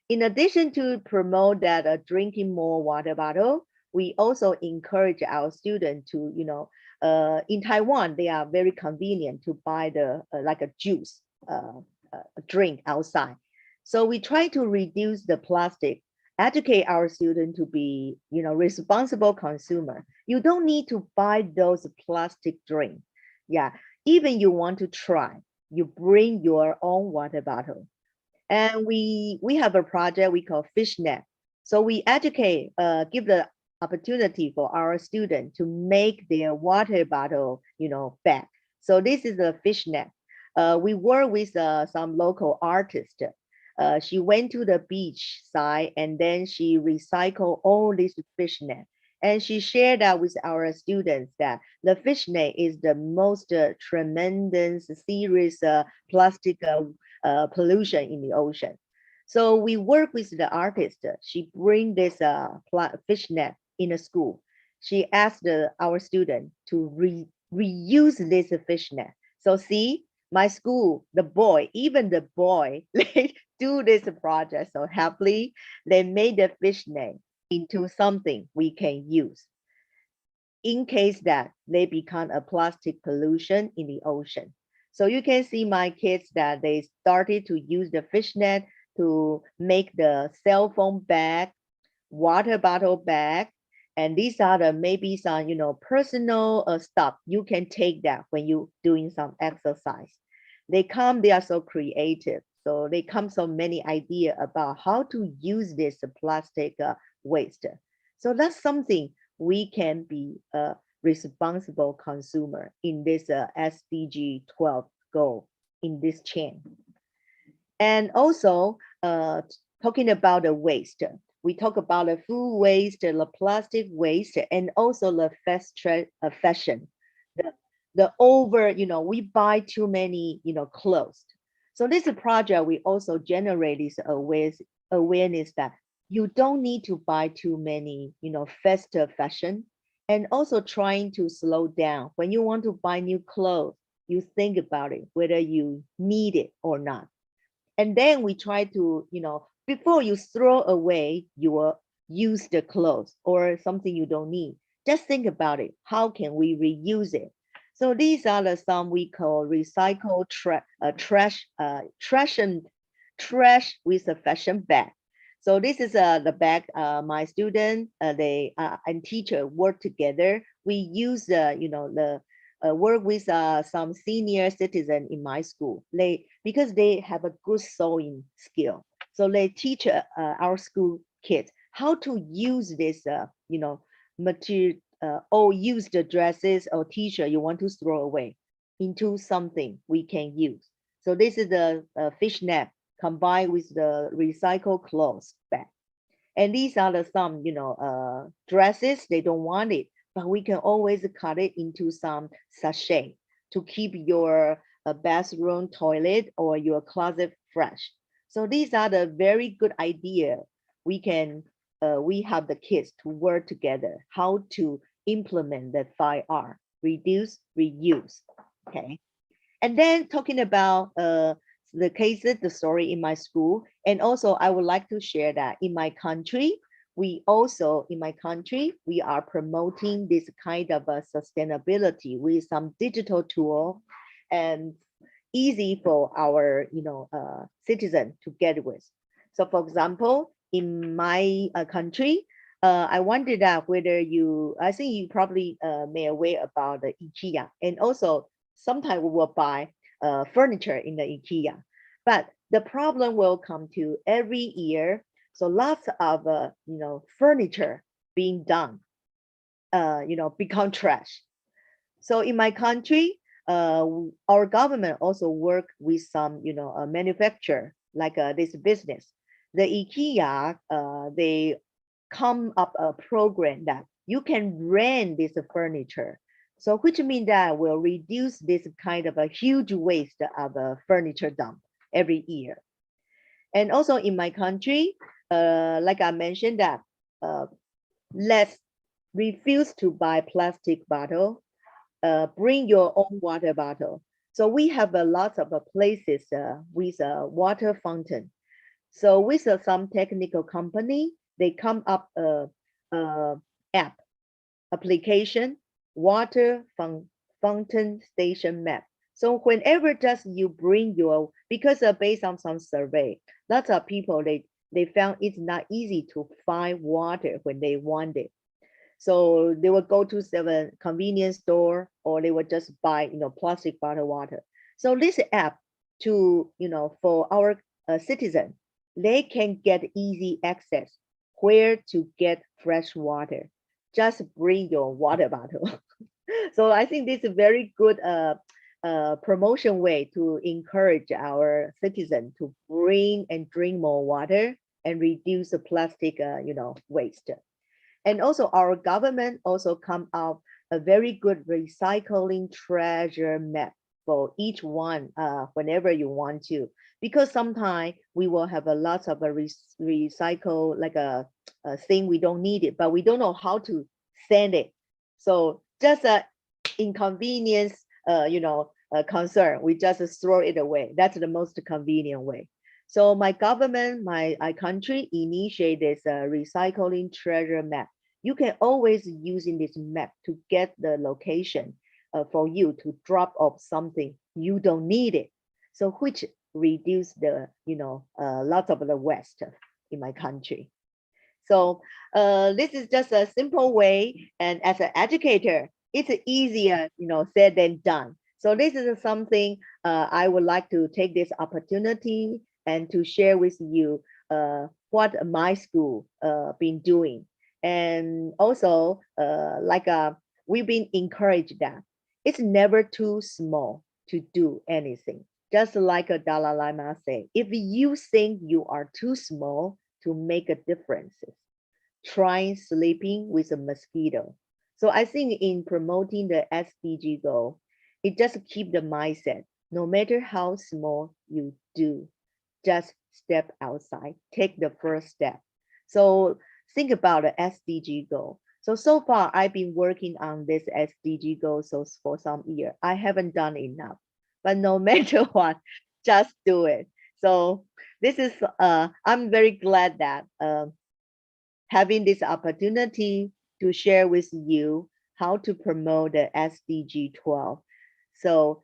In addition to promote that drinking more water bottle, we also encourage our students to, in Taiwan, they are very convenient to buy the like a juice drink outside. So we try to reduce the plastic, educate our students to be, responsible consumer. You don't need to buy those plastic drinks. Yeah, even you want to try, you bring your own water bottle. And we have a project we call Fishnet. So we educate, give the opportunity for our students to make their water bottle, bag. So this is a Fishnet. We work with some local artists. She went to the beach side and then she recycled all this fishnet. And she shared that with our students that the fishnet is the most tremendous, serious plastic pollution in the ocean. So we work with the artist. She bring this fishnet in a school. She asked our student to reuse this fishnet. So see, my school, even the boy, they do this project so happily. They made the fishnet into something we can use in case that they become a plastic pollution in the ocean. So you can see my kids that they started to use the fishnet to make the cell phone bag, water bottle bag, and these are the maybe some personal stuff you can take that when you doing some exercise. They are so creative, so they come so many idea about how to use this plastic waste. So that's something we can be a responsible consumer in this SDG 12 goal in this chain. And also talking about the waste, we talk about the food waste, the plastic waste, and also the fast fashion. The over, we buy too many, clothes. So this project, we also generate this awareness that you don't need to buy too many, fast fashion, and also trying to slow down. When you want to buy new clothes, you think about it, whether you need it or not. And then we try to, before you throw away your used clothes or something you don't need, just think about it. How can we reuse it? So these are the some we call recycle trash with a fashion bag. So this is the bag my student and teacher work together. We use the work with some senior citizen in my school. Because they have a good sewing skill, so they teach our school kids how to use this material old used dresses or t-shirt you want to throw away into something we can use. So this is the fishnet combined with the recycled clothes bag. And these are the some, dresses, they don't want it, but we can always cut it into some sachet to keep your bathroom, toilet, or your closet fresh. So these are the very good idea. We have the kids to work together, how to implement the 5R, reduce, reuse, okay? And then talking about the cases, the story in my school, and also I would like to share that in my country, we are promoting this kind of a sustainability with some digital tool and easy for our citizen to get with. So for example, in my country, I wondered that whether I think you probably may aware about the IKEA, and also sometimes we will buy furniture in the IKEA, but the problem will come to every year. So lots of furniture being done, become trash. So in my country, our government also work with some manufacturer like this business. The IKEA, they come up a program that you can rent this furniture. So which means that will reduce this kind of a huge waste of a furniture dump every year. And also in my country, like I mentioned that let's refuse to buy plastic bottle, bring your own water bottle. So we have a lot of places with a water fountain. So with some technical company, they come up a application, water fountain station map. So whenever just you bring your, because based on some survey, lots of people, they found it's not easy to find water when they want it. So they will go to some convenience store, or they would just buy, plastic bottled water. So this app to, for our citizen, they can get easy access where to get fresh water. Just bring your water bottle. So I think this is a very good promotion way to encourage our citizens to bring and drink more water and reduce the plastic, waste. And also our government also come out a very good recycling treasure map for each one whenever you want to, because sometimes we will have a lot of a recycle, like a thing we don't need it, but we don't know how to send it. So just a inconvenience, concern, we just throw it away. That's the most convenient way. So my government, my country initiate this recycling treasure map. You can always using this map to get the location for you to drop off something you don't need it. So which reduce the, lots of the waste in my country. So this is just a simple way, and as an educator, it's easier, said than done. So this is something I would like to take this opportunity and to share with you what my school been doing. And also, we've been encouraged that it's never too small to do anything. Just like a Dalai Lama say, if you think you are too small to make a difference, try sleeping with a mosquito. So I think in promoting the SDG goal, it just keep the mindset, no matter how small you do, just step outside, take the first step. So think about the SDG goal. So far I've been working on this SDG goal for some years. I haven't done enough, but no matter what, just do it. So this is, I'm very glad that having this opportunity to share with you how to promote the SDG 12. So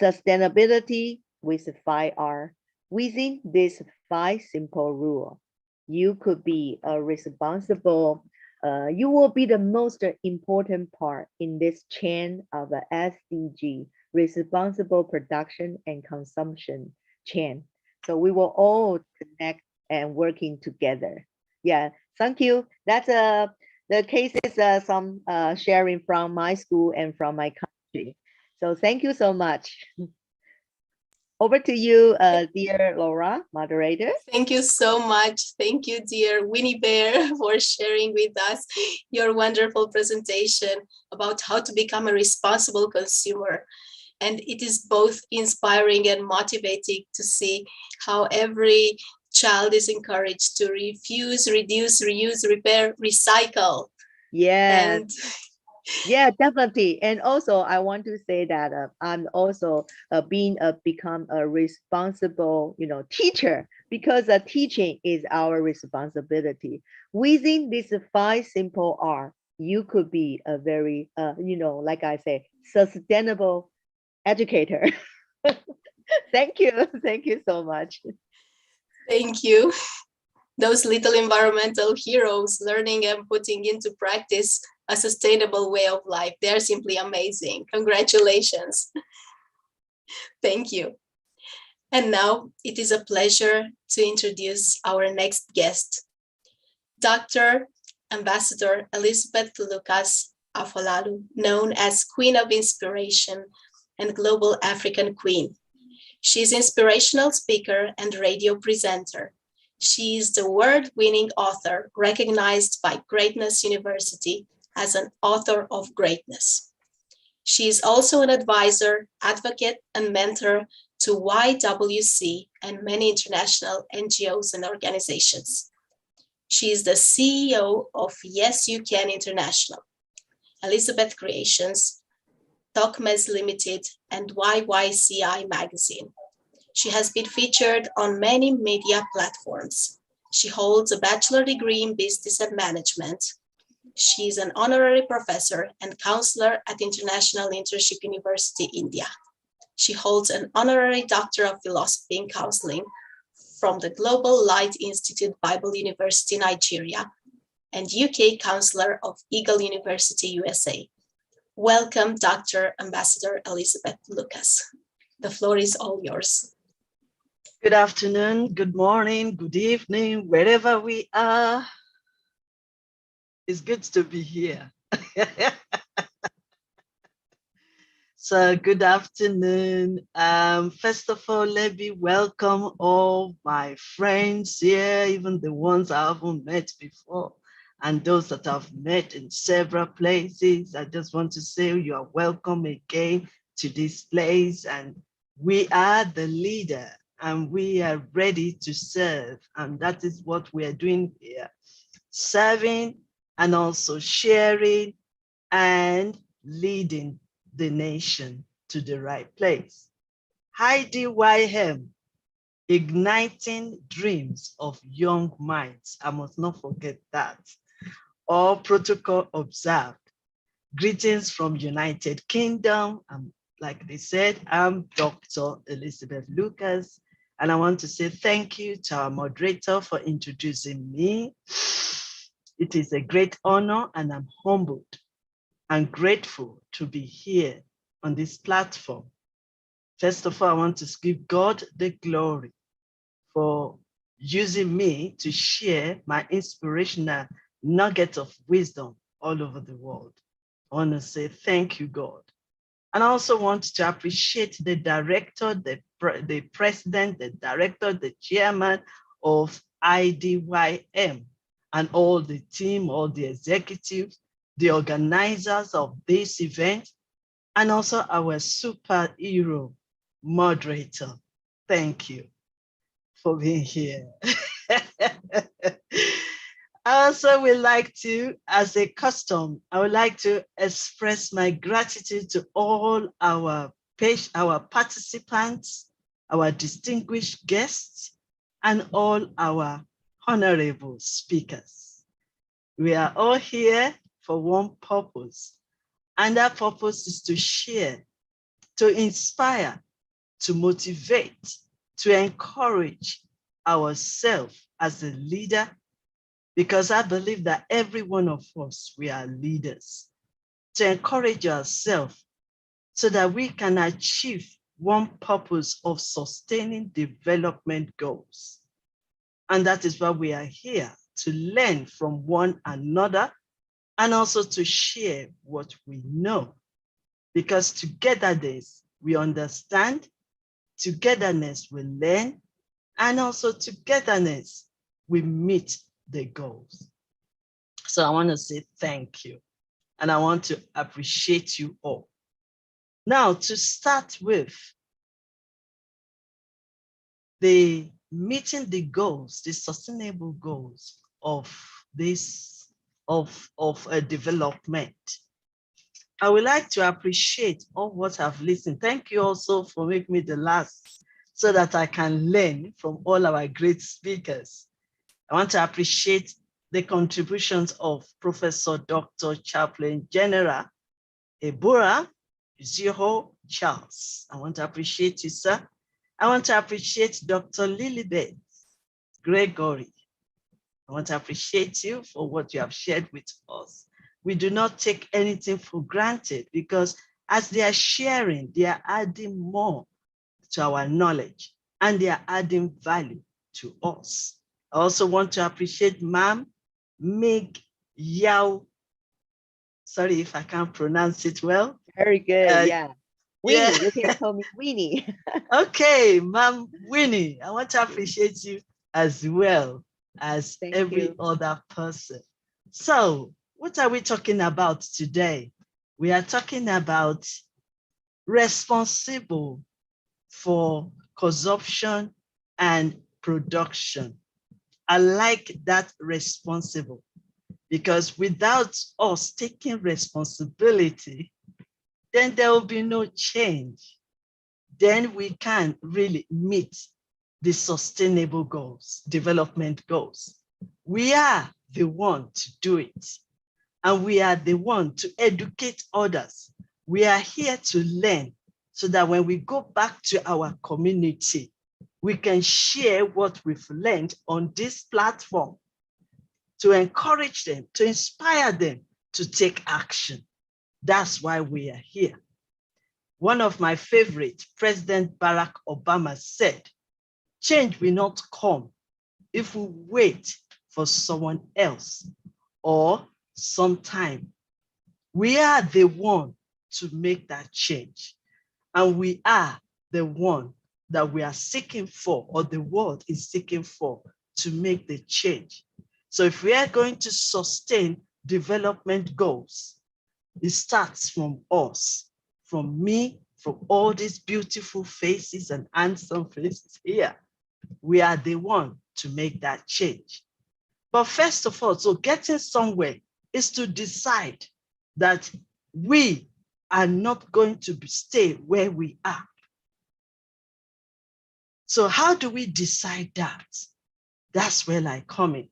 sustainability with 5R. Within this 5 simple rule, you could be a responsible, you will be the most important part in this chain of the SDG, responsible production and consumption chain. So we will all connect and working together. Yeah, thank you. That's the cases, some sharing from my school and from my country. So thank you so much. Over to you, dear Laura, moderator. Thank you so much. Thank you, dear Winnie Bear, for sharing with us your wonderful presentation about how to become a responsible consumer. And it is both inspiring and motivating to see how every child is encouraged to refuse, reduce, reuse, repair, recycle. Yes. And yeah, definitely. And also, I want to say that I'm also become a responsible, teacher, because teaching is our responsibility. Within this 5 simple R, you could be a very, like I say, sustainable educator. Thank you. Thank you so much. thank you. Those little environmental heroes learning and putting into practice a sustainable way of life. They're simply amazing. Congratulations. Thank you. And now it is a pleasure to introduce our next guest, Dr. Ambassador Elizabeth Lucas Afolalu, known as Queen of Inspiration and Global African Queen. She is inspirational speaker and radio presenter. She is the award-winning author recognized by Greatness University as an author of greatness. She is also an advisor, advocate, and mentor to YWC and many international NGOs and organizations. She is the CEO of Yes You Can International, Elizabeth Creations, Docmes Limited, and YYCI Magazine. She has been featured on many media platforms. She holds a bachelor degree in business and management. She is an honorary professor and counselor at International Internship University, India. She holds an honorary doctor of philosophy in counseling from the Global Light Institute, Bible University, Nigeria, and UK counselor of Eagle University, USA. Welcome, Dr. Ambassador Elizabeth Lucas. The floor is all yours. Good afternoon, good morning, good evening, wherever we are. It's good to be here. So good afternoon. First of all, let me welcome all my friends here, even the ones I haven't met before, and those that I've met in several places. I just want to say you are welcome again to this place, and we are the leader and we are ready to serve. And that is what we are doing here, serving and also sharing and leading the nation to the right place. IDYM, igniting dreams of young minds. I must not forget that. All protocol observed. Greetings from United Kingdom. Like they said, I'm Dr. Elizabeth Lucas, and I want to say thank you to our moderator for introducing me. It is a great honor, and I'm humbled and grateful to be here on this platform. First of all, I want to give God the glory for using me to share my inspirational nugget of wisdom all over the world. I want to say thank you, God. And I also want to appreciate the director, the president, the director, the chairman of IDYM, and all the team, all the executives, the organizers of this event, and also our superhero moderator. Thank you for being here. I also would like to, as a custom, I would like to express my gratitude to all our participants, our distinguished guests, and all our honorable speakers. We are all here for one purpose, and that purpose is to share, to inspire, to motivate, to encourage ourselves as a leader, because I believe that every one of us, we are leaders, to encourage ourselves so that we can achieve one purpose of sustaining development goals. And that is why we are here, to learn from one another and also to share what we know. Because togetherness, we understand, togetherness, we learn, and also togetherness, we meet the goals. So I want to say thank you, and I want to appreciate you all. Now, to start with, the meeting the goals, the sustainable goals of this, of a development. I would like to appreciate all what I've listened. Thank you also for making me the last so that I can learn from all our great speakers. I want to appreciate the contributions of Professor Dr. Chaplain General Ebura Ziho Charles. I want to appreciate you, sir. I want to appreciate Dr. Lilibet Gregory. I want to appreciate you for what you have shared with us. We do not take anything for granted because as they are sharing, they are adding more to our knowledge and they are adding value to us. I also want to appreciate Ma'am Meg Yao. Sorry if I can't pronounce it well. Very good. Yeah. Winnie, yeah. you can call me Winnie. Okay, Ma'am Winnie, I want to appreciate you as well as Thank every you. other person. So, what are we talking about today? We are talking about responsible for consumption and production. I like that responsible because without us taking responsibility, then there will be no change. Then we can really meet the sustainable goals, development goals. We are the one to do it. And we are the one to educate others. We are here to learn so that when we go back to our community, we can share what we've learned on this platform to encourage them, to inspire them to take action. That's why we are here. One of my favorite, President Barack Obama said, change will not come if we wait for someone else or sometime. We are the one to make that change. And we are the one that we are seeking for, or the world is seeking for, to make the change. So if we are going to sustain development goals, it starts from us, from me, from all these beautiful faces and handsome faces here. We are the one to make that change. But first of all, so getting somewhere is to decide that we are not going to stay where we are. So how do we decide that? That's where I come in.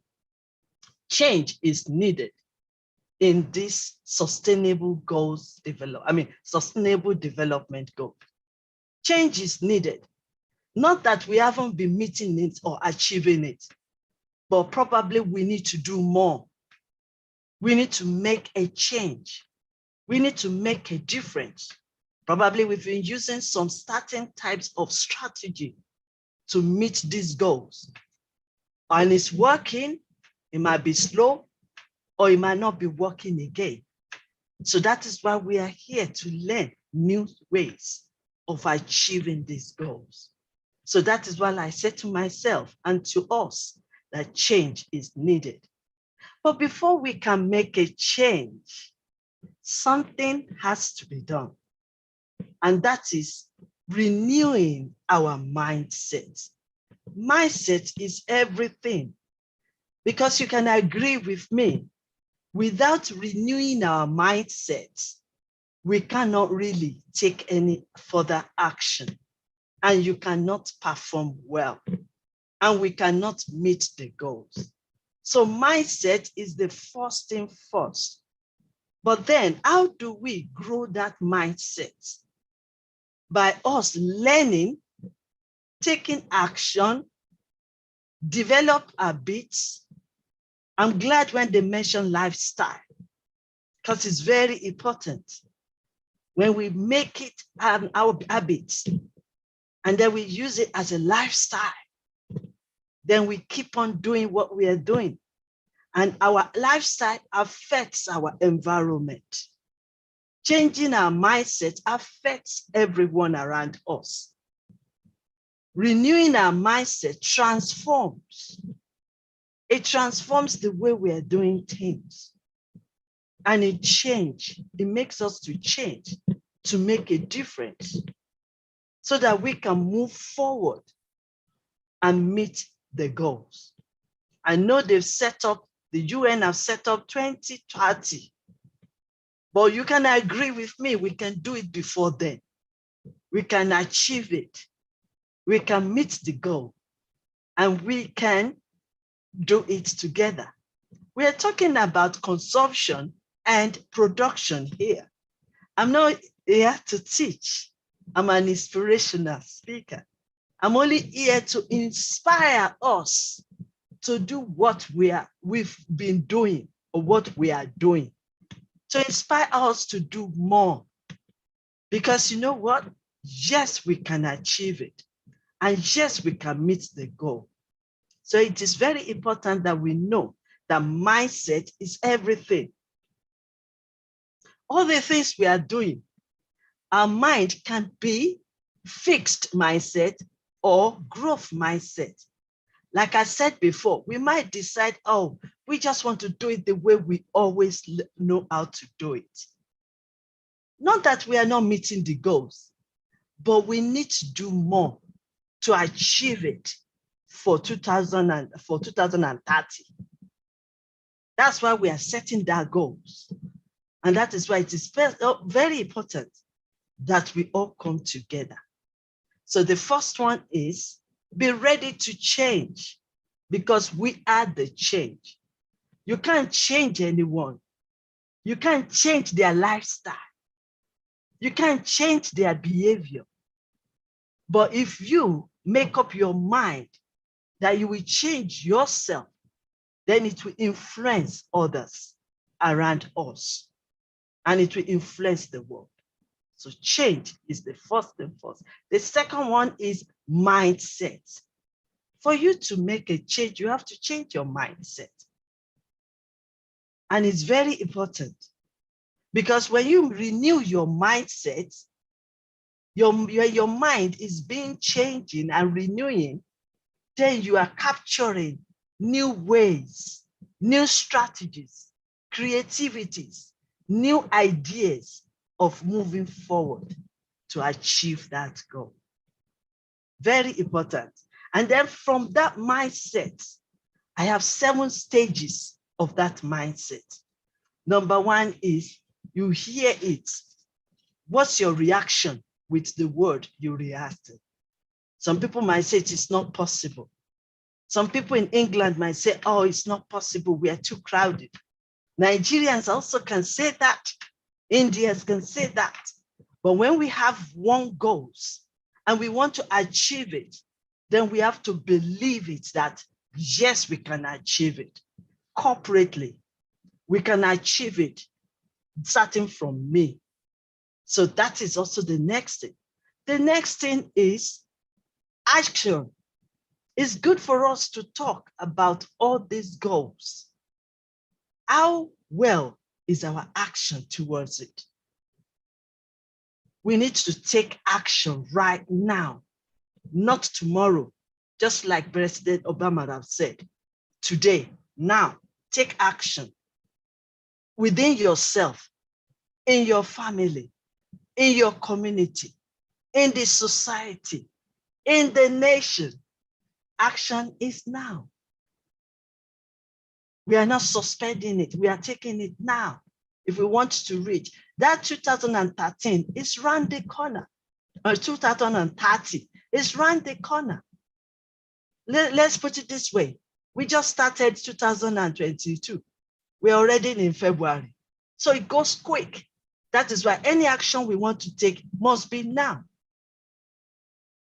Change is needed in this sustainable goals sustainable development goal. Change is needed. Not that we haven't been meeting it or achieving it, but probably we need to do more. We need to make a change. We need to make a difference. Probably we've been using some certain types of strategy to meet these goals. And it's working, it might be slow, or it might not be working again. So that is why we are here to learn new ways of achieving these goals. So that is why I said to myself and to us that change is needed. But before we can make a change, something has to be done. And that is renewing our mindset. Mindset is everything. Because you can agree with me, without renewing our mindset, we cannot really take any further action. And you cannot perform well. And we cannot meet the goals. So mindset is the first thing first. But then how do we grow that mindset? By us learning, taking action, develop habits. I'm glad when they mention lifestyle, because it's very important. When we make it our habits, and then we use it as a lifestyle, then we keep on doing what we are doing. And our lifestyle affects our environment. Changing our mindset affects everyone around us. Renewing our mindset transforms. It transforms the way we are doing things. And it makes us to change, to make a difference, so that we can move forward and meet the goals. I know the UN have set up 2030, but you can agree with me, we can do it before then. We can achieve it. We can meet the goal, and we can do it together. We are talking about consumption and production here. I'm not here to teach. I'm an inspirational speaker. I'm only here to inspire us to do what we've been doing, or what we are doing, to inspire us to do more. Because you know what? Yes, we can achieve it. And yes, we can meet the goal. So it is very important that we know that mindset is everything. All the things we are doing, our mind can be fixed mindset or growth mindset. Like I said before, we might decide, oh, we just want to do it the way we always know how to do it. Not that we are not meeting the goals, but we need to do more to achieve it for 2030. That's why we are setting our goals. And that is why it is very important that we all come together. So the first one is be ready to change, because we are the change. You can't change anyone. You can't change their lifestyle. You can't change their behavior. But if you make up your mind that you will change yourself, then it will influence others around us, and it will influence the world. So change is the first thing first. The second one is mindset. For you to make a change, you have to change your mindset. And it's very important, because when you renew your mindset, your mind is being changing and renewing, then you are capturing new ways, new strategies, creativities, new ideas of moving forward to achieve that goal. Very important. And then from that mindset, I have 7 stages of that mindset. Number 1 is you hear it. What's your reaction with the word you reacted? Some people might say it is not possible. Some people in England might say, oh, it's not possible, we are too crowded. Nigerians also can say that. Indians can say that. But when we have one goal and we want to achieve it, then we have to believe it that, yes, we can achieve it. Corporately, we can achieve it, starting from me. So that is also the next thing. The next thing is action. It's good for us to talk about all these goals. How well is our action towards it? We need to take action right now, not tomorrow. Just like President Obama have said, today, now, take action within yourself, in your family, in your community, in the society, in the nation. Action is now. We are not suspending it. We are taking it now. If we want to reach that 2013 is round the corner, or 2030 is round the corner. Let's put it this way. We just started 2022. We're already in February. So it goes quick. That is why any action we want to take must be now.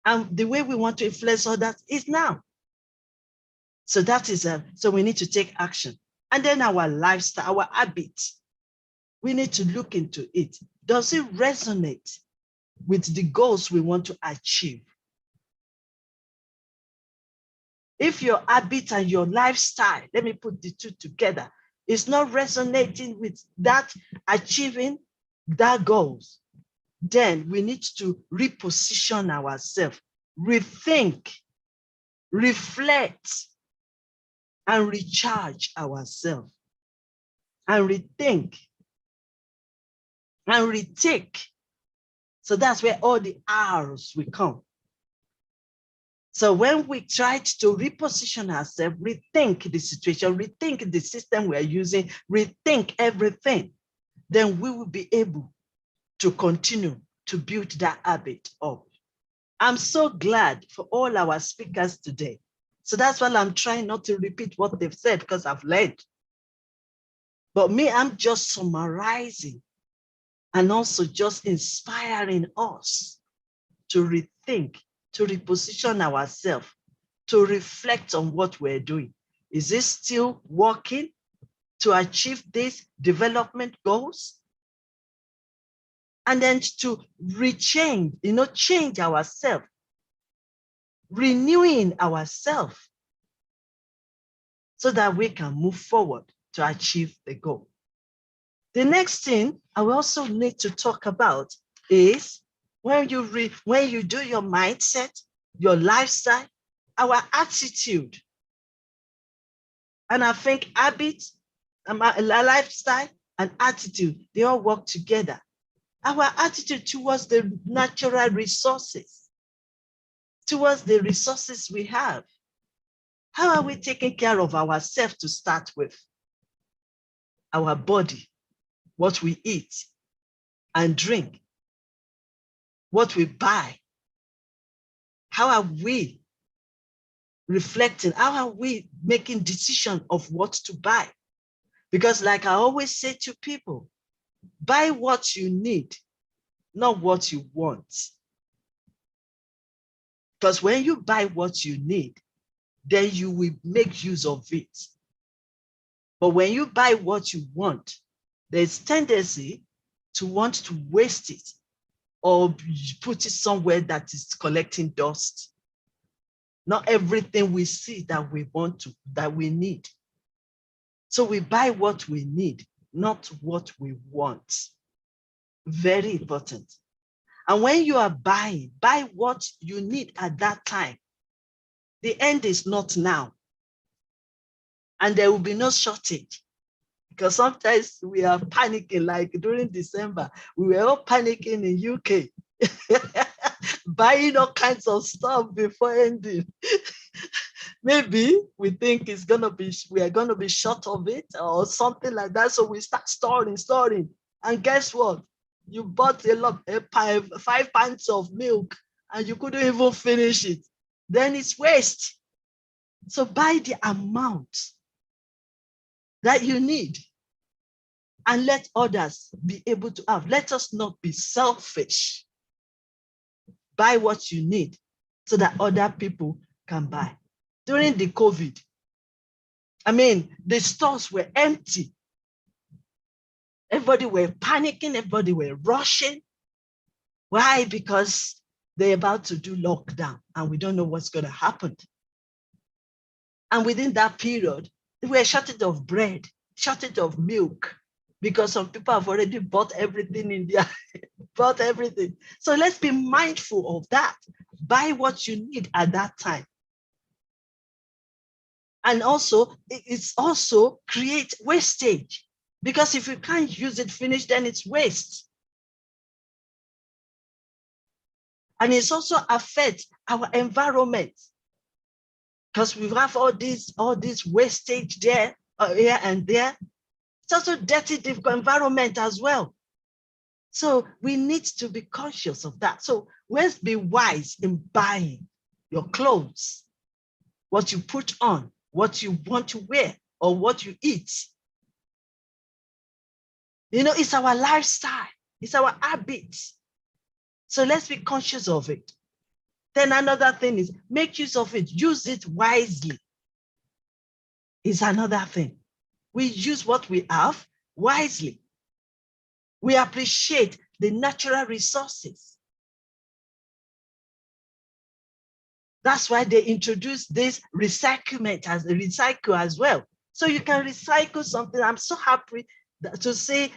And the way we want to influence others is now. So that is, so we need to take action. And then our lifestyle, our habits, we need to look into it. Does it resonate with the goals we want to achieve? If your habit and your lifestyle, let me put the two together, is not resonating with that, achieving that goals, then we need to reposition ourselves, rethink, reflect, and recharge ourselves, and rethink, and retake. So that's where all the R's will come. So when we try to reposition ourselves, rethink the situation, rethink the system we're using, rethink everything, then we will be able to continue to build that habit up. I'm so glad for all our speakers today. So that's why I'm trying not to repeat what they've said, because I've learned. But me, I'm just summarizing and also just inspiring us to rethink, to reposition ourselves, to reflect on what we're doing. Is this still working to achieve these development goals? And then to rechange, change ourselves, renewing ourselves so that we can move forward to achieve the goal. The next thing I will also need to talk about is when you do your mindset, your lifestyle, our attitude. And I think habits, lifestyle, and attitude, they all work together. Our attitude towards the natural resources, towards the resources we have. How are we taking care of ourselves to start with? Our body, what we eat and drink, what we buy. How are we reflecting? How are we making decisions of what to buy? Because like I always say to people, buy what you need, not what you want. Because when you buy what you need, then you will make use of it. But when you buy what you want, there's tendency to want to waste it or put it somewhere that is collecting dust. Not everything we see that we want to, that we need. So we buy what we need, not what we want. Very important. And when you are buying, buy what you need at that time. The end is not now. And there will be no shortage. Because sometimes we are panicking, like during December, we were all panicking in UK, buying all kinds of stuff before ending. Maybe we think we are gonna be short of it or something like that. So we start storing. And guess what? You bought 5 pints of milk and you couldn't even finish it. Then it's waste. So buy the amount that you need and let others be able to have. Let us not be selfish. Buy what you need so that other people can buy. During the COVID, the stores were empty. Everybody were panicking, everybody were rushing. Why? Because they're about to do lockdown and we don't know what's going to happen. And within that period, there were shortage of bread, shortage of milk, because some people have already bought everything in their, bought everything. So let's be mindful of that. Buy what you need at that time. And also, it's also create wastage, because if you can't use it, finish, then it's waste. And it's also affect our environment, because we have all this wastage there, here and there. It's also dirty the environment as well. So we need to be conscious of that. So let's be wise in buying your clothes, what you put on, what you want to wear, or what you eat. It's our lifestyle, it's our habits. So let's be conscious of it. Then another thing is make use of it, use it wisely. Is another thing. We use what we have wisely. We appreciate the natural resources. That's why they introduced this recyclement as a recycle as well. So you can recycle something. I'm so happy to see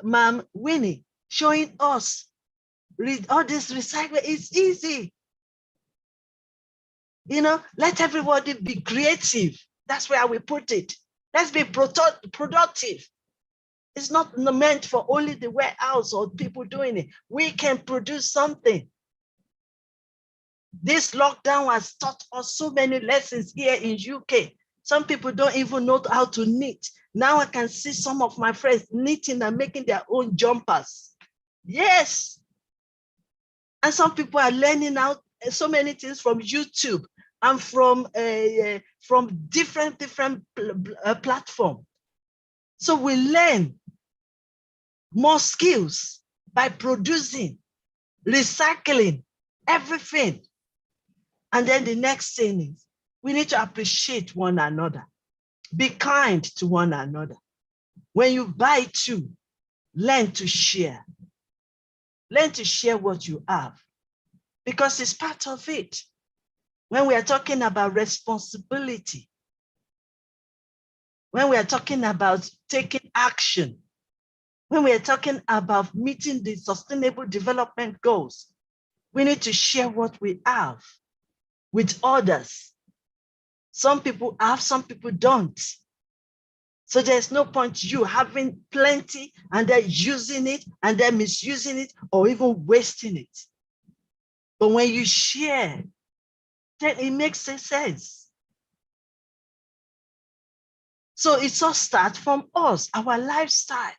Ma'am Winnie showing us all this recycling. It's easy. You know, let everybody be creative. That's where we put it. Let's be productive. It's not meant for only the warehouse or people doing it. We can produce something. This lockdown has taught us so many lessons here in UK. Some people don't even know how to knit. Now I can see some of my friends knitting and making their own jumpers. Yes. And some people are learning out so many things from YouTube and from different platforms. So we learn more skills by producing, recycling, everything. And then the next thing is we need to appreciate one another. Be kind to one another. When you buy too, learn to share. Learn to share what you have because it's part of it. When we are talking about responsibility, when we are talking about taking action, when we are talking about meeting the sustainable development goals, we need to share what we have with others. Some people have, some people don't. So there's no point you having plenty and then using it and then misusing it or even wasting it. But when you share, then it makes sense. So it all starts from us, our lifestyle.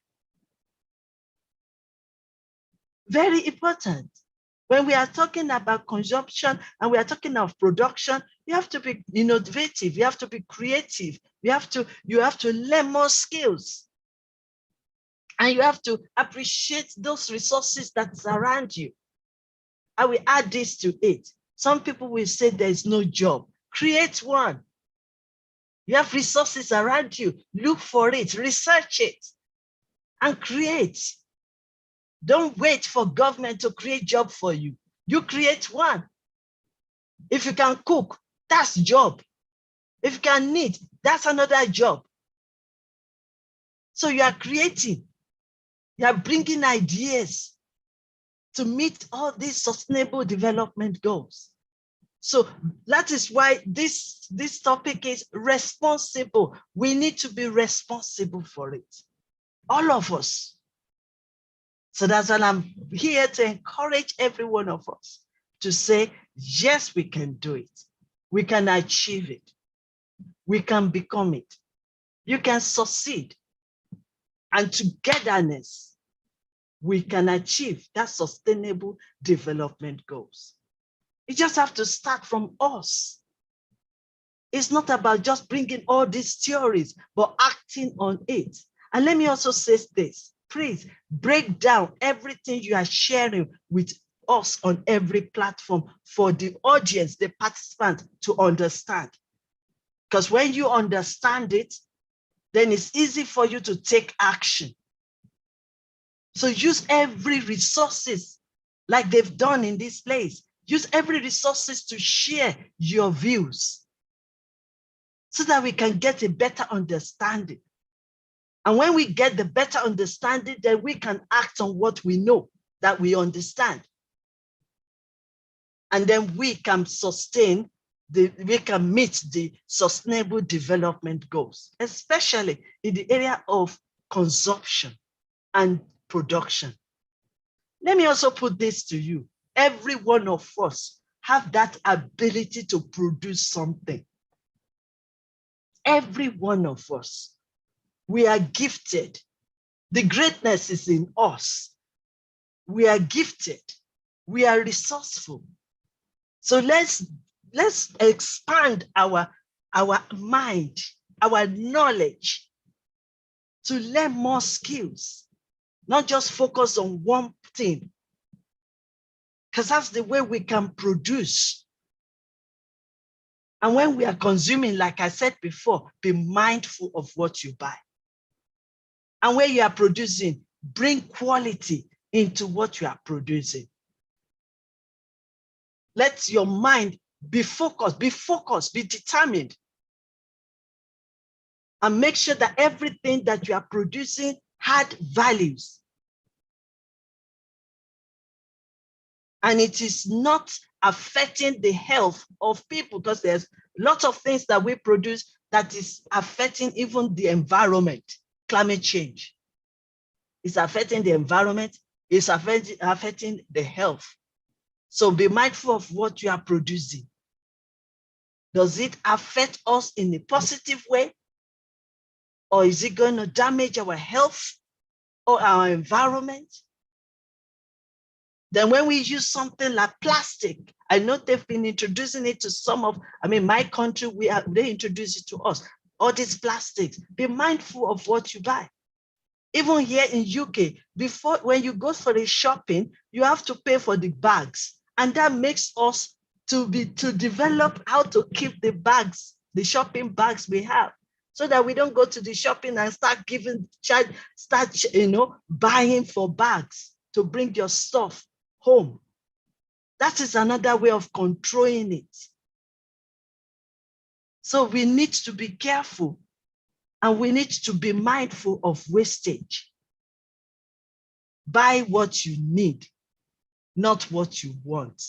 Very important. When we are talking about consumption and we are talking of production, you have to be innovative, you have to be creative, you have to learn more skills. And you have to appreciate those resources that surround you. I will add this to it. Some people will say there is no job. Create one. You have resources around you. Look for it, research it, and create. Don't wait for government to create job for you. You create one. If you can cook, that's job. If you can knit, that's another job. So you are creating. You are bringing ideas to meet all these sustainable development goals. So that is why this topic is responsible. We need to be responsible for it. All of us. So that's why I'm here to encourage every one of us to say, yes, we can do it. We can achieve it. We can become it. You can succeed. And togetherness, we can achieve that sustainable development goals. You just have to start from us. It's not about just bringing all these theories, but acting on it. And let me also say this, please break down everything you are sharing with us on every platform for the audience, the participant to understand. Because when you understand it, then it's easy for you to take action. So use every resources like they've done in this place. Use every resources to share your views so that we can get a better understanding. And when we get the better understanding, then we can act on what we know that we understand. And then we can sustain, we can meet the sustainable development goals, especially in the area of consumption and production. Let me also put this to you. Every one of us have that ability to produce something. Every one of us. We are gifted. The greatness is in us. We are gifted. We are resourceful. So let's expand our mind, our knowledge to learn more skills, not just focus on one thing, because that's the way we can produce. And when we are consuming, like I said before, be mindful of what you buy. And when you are producing, bring quality into what you are producing. Let your mind Be focused, be determined. And make sure that everything that you are producing had values. And it is not affecting the health of people, because there's lots of things that we produce that is affecting even the environment. Climate change is affecting the environment, it's affecting the health. So be mindful of what you are producing. Does it affect us in a positive way? Or is it going to damage our health or our environment? Then when we use something like plastic, I know they've been introducing it to some of, my country, they introduce it to us. All these plastics, be mindful of what you buy. Even here in UK, before, when you go for the shopping, you have to pay for the bags. And that makes us to develop how to keep the bags, the shopping bags we have, so that we don't go to the shopping and start buying for bags to bring your stuff home. That is another way of controlling it. So we need to be careful, and we need to be mindful of wastage. Buy what you need, not what you want.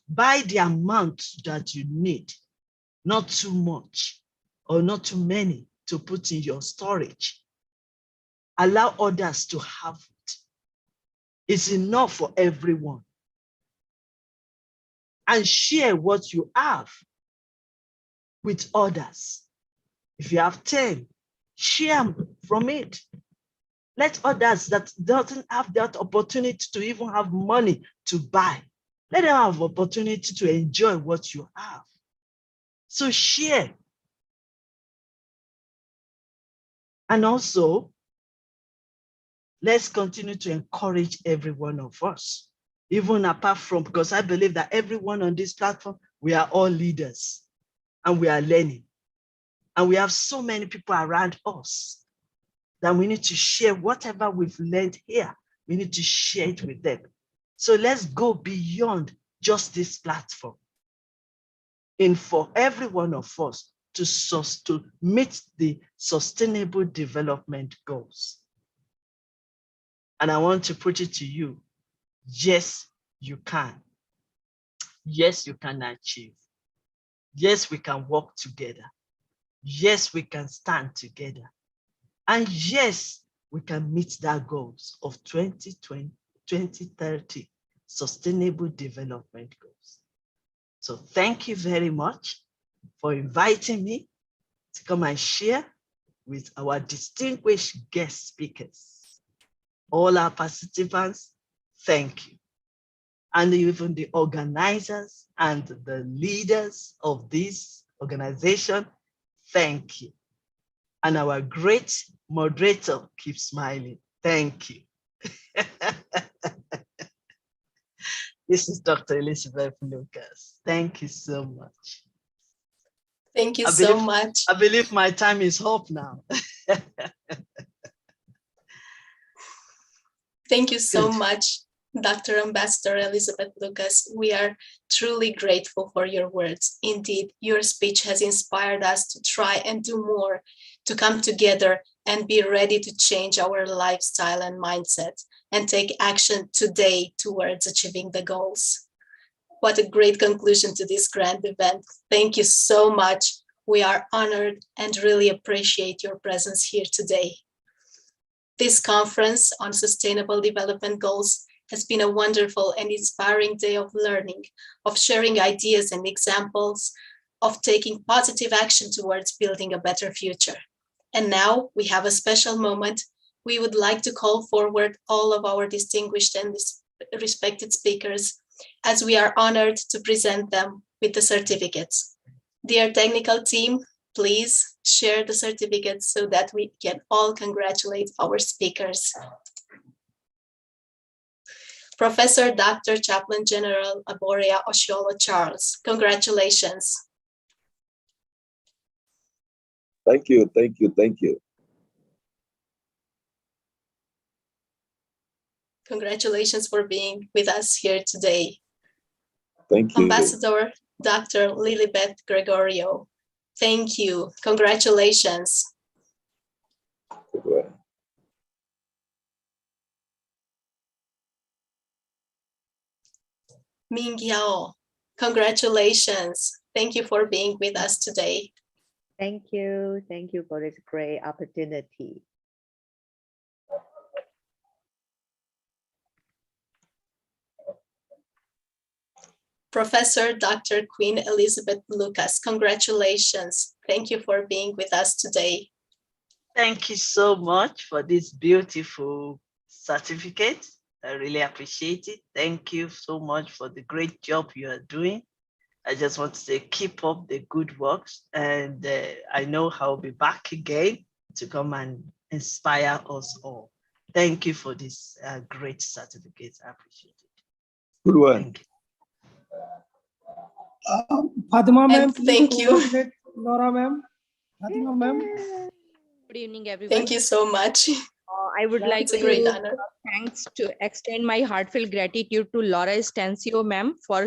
Buy the amount that you need, not too much or not too many to put in your storage. Allow others to have it. It's enough for everyone. And share what you have with others. If you have 10, share from it. Let others that doesn't have that opportunity to even have money to buy, let them have opportunity to enjoy what you have. So share. And also, let's continue to encourage every one of us, even apart from, because I believe that everyone on this platform, we are all leaders and we are learning. And we have so many people around us that we need to share whatever we've learned here. We need to share it with them. So let's go beyond just this platform. And for every one of us to meet the Sustainable Development Goals. And I want to put it to you, yes, you can. Yes, you can achieve. Yes, we can work together. Yes, we can stand together. And yes, we can meet that goals of 2020, 2030 Sustainable Development Goals. So thank you very much for inviting me to come and share with our distinguished guest speakers. All our participants, thank you. And even the organizers and the leaders of this organization, thank you. And our great moderator, keep smiling. Thank you. This is Dr. Elizabeth Lucas. Thank you so much. Thank you so much. I believe my time is up now. Thank you so much, Dr. Ambassador Elizabeth Lucas. We are truly grateful for your words. Indeed, your speech has inspired us to try and do more, to come together and be ready to change our lifestyle and mindset and take action today towards achieving the goals. What a great conclusion to this grand event. Thank you so much. We are honored and really appreciate your presence here today. This conference on Sustainable Development Goals has been a wonderful and inspiring day of learning, of sharing ideas and examples, of taking positive action towards building a better future. And now we have a special moment. We would like to call forward all of our distinguished and respected speakers, as we are honored to present them with the certificates. Dear technical team, please share the certificates so that we can all congratulate our speakers. Professor Dr. Chaplain General Aboria Oshiolo Charles, congratulations. Thank you, thank you, thank you. Congratulations for being with us here today. Thank you. Ambassador Dr. Lilibet Gregorio. Thank you. Congratulations. Good one. Ming Yao, congratulations. Thank you for being with us today. Thank you. Thank you for this great opportunity. Professor Dr. Queen Elizabeth Lucas, congratulations. Thank you for being with us today. Thank you so much for this beautiful certificate. I really appreciate it. Thank you so much for the great job you are doing. I just want to say keep up the good works, and I know I'll be back again to come and inspire us all. Thank you for this great certificate. I appreciate it. Good one. Thank you. Fatima ma'am, And please thank you. coordinate Laura ma'am. Fatima ma'am. Good evening, everyone. Thank you so much. I would like It's a great to honor. thanks to extend my heartfelt gratitude to Laura Stancio ma'am for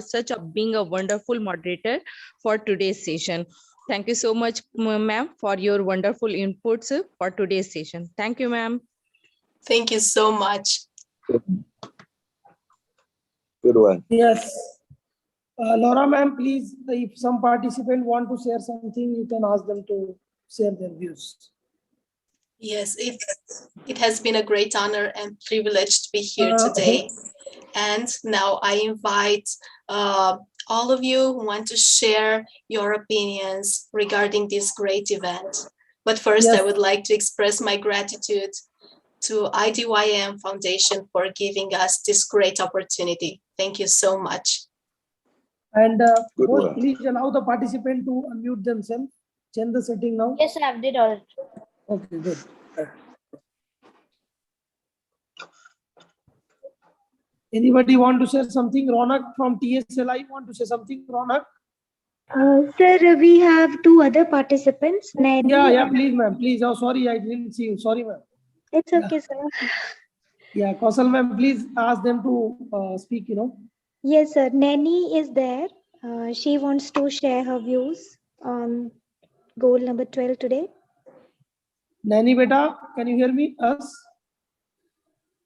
being a wonderful moderator for today's session. Thank you so much, ma'am, for your wonderful inputs for today's session. Thank you, ma'am. Thank you so much. Good one. Yes. Laura ma'am, please, if some participant want to share something, you can ask them to share their views. Yes, it has been a great honor and privilege to be here today. And now I invite all of you who want to share your opinions regarding this great event. But first, Yes. I would like to express my gratitude to IDYM Foundation for giving us this great opportunity. Thank you so much. And Good host, one. please allow the participant to unmute themselves. Change the setting now. Yes, I have did all. Okay, good. Anybody want to share something? Ronak from TSLI want to say something? Ronak? Sir, we have two other participants. Nani Yeah, and- please, ma'am. Please. Oh, sorry, I didn't see you. Sorry, ma'am. It's okay, sir. Yeah, Kausal, ma'am, please ask them to speak, Yes, sir. Nani is there. She wants to share her views on goal number 12 today. Nani, beta, can you hear me? Us?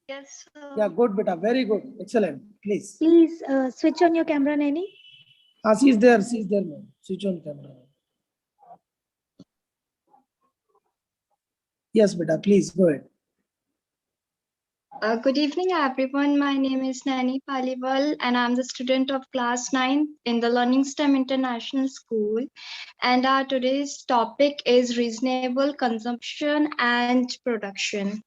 Yes, sir. Yeah, good, beta. Very good. Excellent. Please. Please switch on your camera, Nani. She's there, ma'am. Switch on camera. Yes, beta, please go ahead. Good evening, everyone. My name is Nani Paliwal, and I'm the student of class 9 in the Learning STEM International School. And our today's topic is reasonable consumption and production.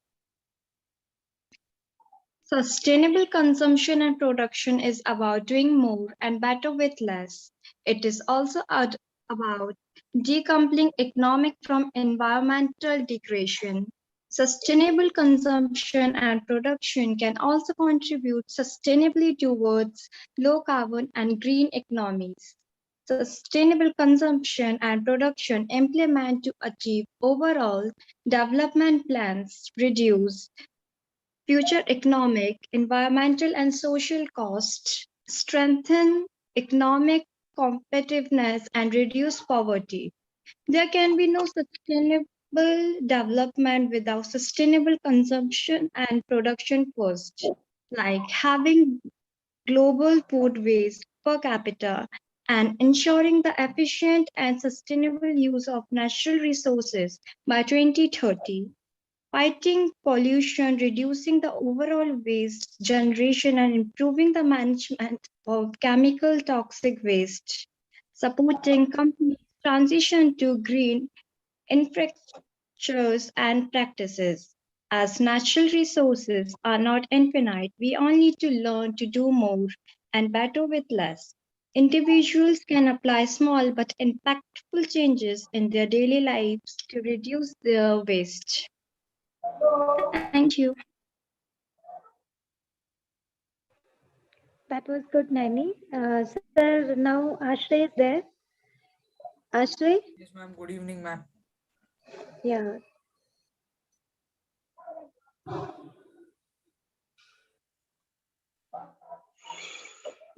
Sustainable consumption and production is about doing more and better with less. It is also about decoupling economic from environmental degradation. Sustainable consumption and production can also contribute sustainably towards low carbon and green economies. Sustainable consumption and production implement to achieve overall development plans, reduce future economic, environmental, and social costs, strengthen economic competitiveness, and reduce poverty. There can be no sustainable development without sustainable consumption and production first, like having global food waste per capita and ensuring the efficient and sustainable use of natural resources by 2030. Fighting pollution, reducing the overall waste generation, and improving the management of chemical toxic waste, supporting companies' transition to green infrastructures and practices. As natural resources are not infinite, we all need to learn to do more and better with less. Individuals can apply small but impactful changes in their daily lives to reduce their waste. Thank you. That was good, Nani. Sir, now Ashray is there. Ashray? Yes, ma'am. Good evening, ma'am. Yeah.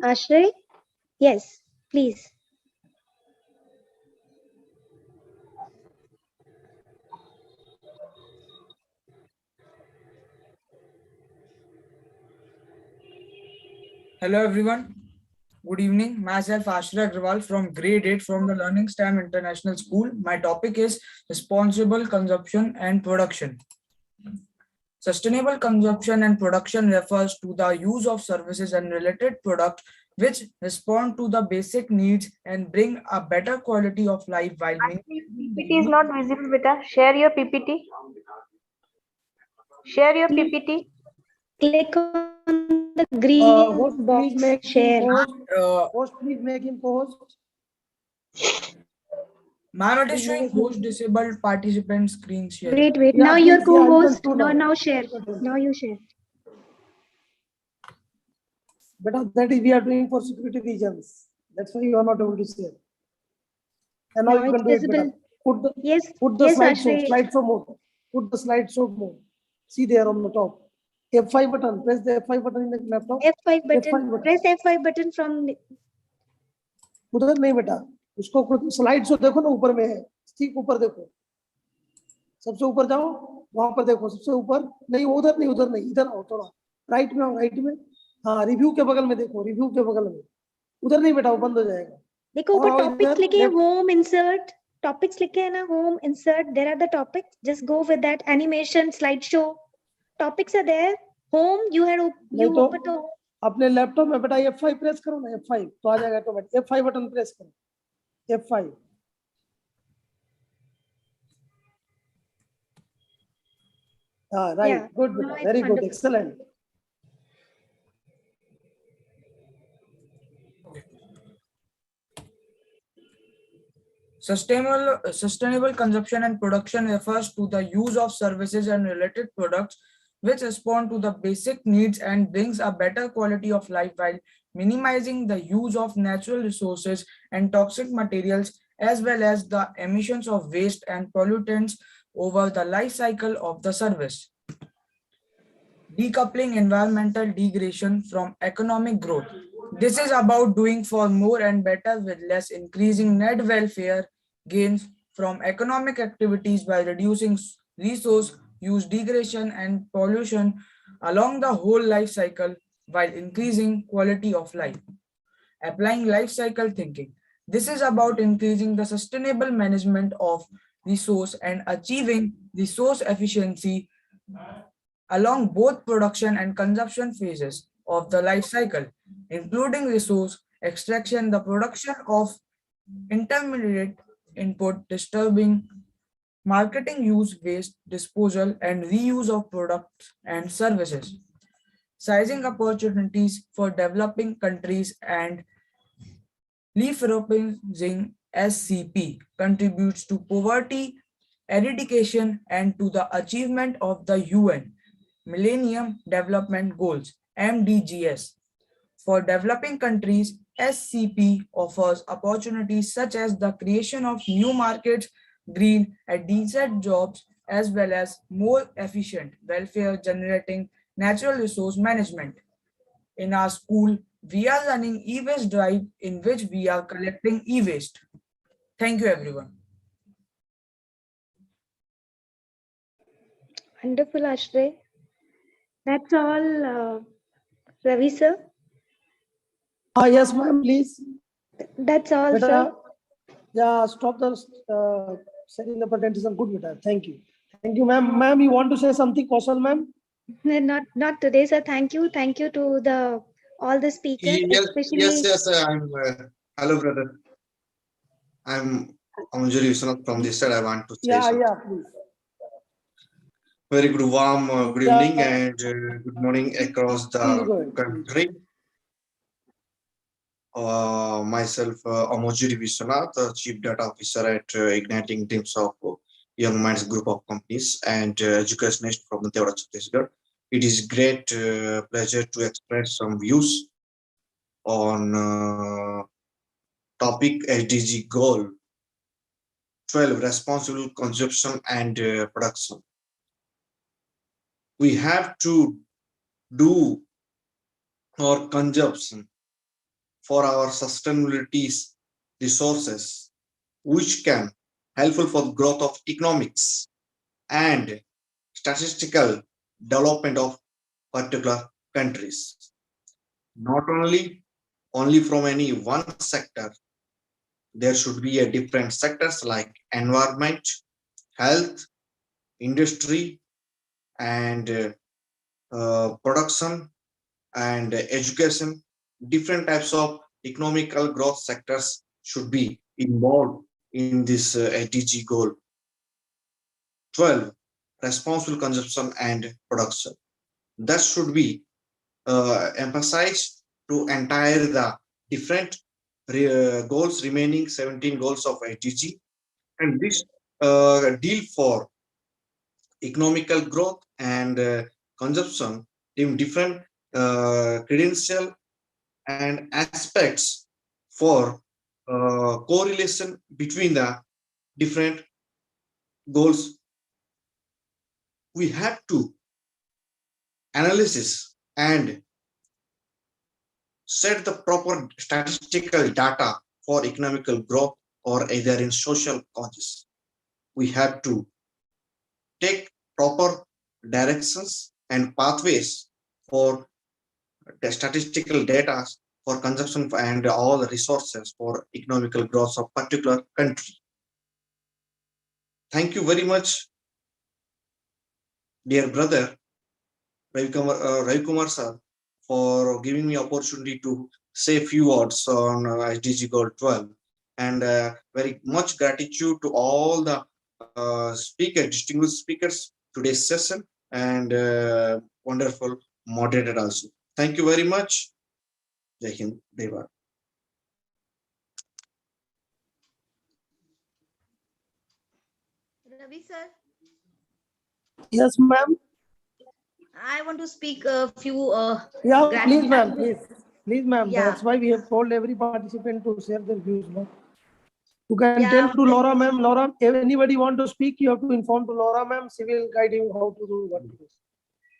Ashray? Yes, please. Hello everyone. Good evening. Myself Ashra Agrawal from grade 8 from the Learning STEM International School. My topic is responsible consumption and production. Sustainable consumption and production refers to the use of services and related products which respond to the basic needs and bring a better quality of life while minimizing the PPT is not visible, beta. Share your PPT. Share your PPT. Click on the green Host, box, please make him share. host, please make him co-host. Ma'am, it is showing host disabled participant screen sharing. Wait. Yeah, Now please, you're yeah, you can co-host. do No, now. now share. Now you share. But that is we are doing for security reasons. That's why you are not able to share. And now Now you it's can do it better. visible. Put the Yes, slideshow mode. Put the slideshow mode. See there on the top. F5 button. Press the F5 button in the laptop. F5 button. Press F5 button from. उधर नहीं बेटा, उसको slide show देखो ना, ऊपर में है, ठीक ऊपर देखो, सबसे ऊपर जाओ, वहां पर देखो, सबसे ऊपर नहीं, उधर नहीं, इधर आओ थोड़ा, राइट में आओ, राइट में, हाँ, रिव्यू के बगल में देखो, रिव्यू के बगल में, उधर नहीं बेटा, वो बंद हो जाएगा। देखो ऊपर टॉपिक्स लिखे हैं, होम इंसर्ट, टॉपिक्स लिखे हैं ना, home insert, there are the topics, just go with that, animation, slide show, topics are there, home you open तो अपने लैपटॉप में बेटा F5 प्रेस करो ना, F5 तो आ जाएगा ऑटोमेटिक, F5 बटन प्रेस करो, F5, हाँ, राइट, गुड बेटा, very good, excellent. Sustainable consumption and production refers to the use of services and related products which respond to the basic needs and brings a better quality of life while minimizing the use of natural resources and toxic materials as well as the emissions of waste and pollutants over the life cycle of the service. Decoupling environmental degradation from economic growth. This is about doing for more and better with less, increasing net welfare gains from economic activities by reducing resource use degradation and pollution along the whole life cycle while increasing quality of life. Applying life cycle thinking. This is about increasing the sustainable management of resource and achieving resource efficiency along both production and consumption phases of the life cycle, including resource extraction, the production of intermediate input, disturbing marketing, use, waste, disposal, and reuse of products and services. Sizing opportunities for developing countries and leapfrogging SCP contributes to poverty eradication and to the achievement of the UN Millennium Development Goals (MDGs). For developing countries, SCP offers opportunities such as the creation of new markets, green and decent jobs, as well as more efficient welfare generating natural resource management. In our school, we are running e-waste drive in which we are collecting e-waste. Thank you, everyone. Wonderful, Ashray. That's all, Ravi sir. Yes, ma'am, please. That's all, sir. Yeah, stop the setting the presentation. Good, beta. Thank you. Thank you, ma'am. Ma'am, you want to say something, Kaushal, ma'am? Not today, sir. Thank you to all the speakers, especially. Yes. I'm. Hello, brother. I'm Anjali Viswanath from this side. I want to say something. Yeah, please. Very good, warm good evening and good morning across the country. Myself, Amojiri Viswanath, Chief Data Officer at Igniting Teams of Young Minds Group of Companies and Educationist from the Deodar Chhattisgarh. It is great pleasure to express some views on topic SDG goal 12, responsible consumption and production. We have to do our consumption for our sustainability resources, which can helpful for growth of economics and statistical development of particular countries. not only from any one sector. There should be a different sectors like environment, health, industry, and production and education. Different types of economical growth sectors should be involved in this SDG goal. 12, responsible consumption and production. That should be emphasized to entire the different goals, remaining 17 goals of SDG. And this deal for economical growth and consumption in different credential and aspects for correlation between the different goals. We have to analysis and set the proper statistical data for economical growth or either in social causes. We have to take proper directions and pathways for the statistical data for consumption and all the resources for economical growth of particular country. Thank you very much, dear brother Ravi Kumar sir, for giving me opportunity to say a few words on SDG Goal 12. And very much gratitude to all the distinguished speakers today's session, and wonderful moderator also. Thank you very much. Jai Hind, Jai Bharat. Ravi sir, Yes, ma'am. I want to speak a few. Yeah, please, ma'am. Please, ma'am. Yeah. That's why we have told every participant to share their views. No? You can Yeah, tell to Laura, ma'am. Laura, if anybody want to speak, you have to inform to Laura, ma'am. She will guide you how to do what to do.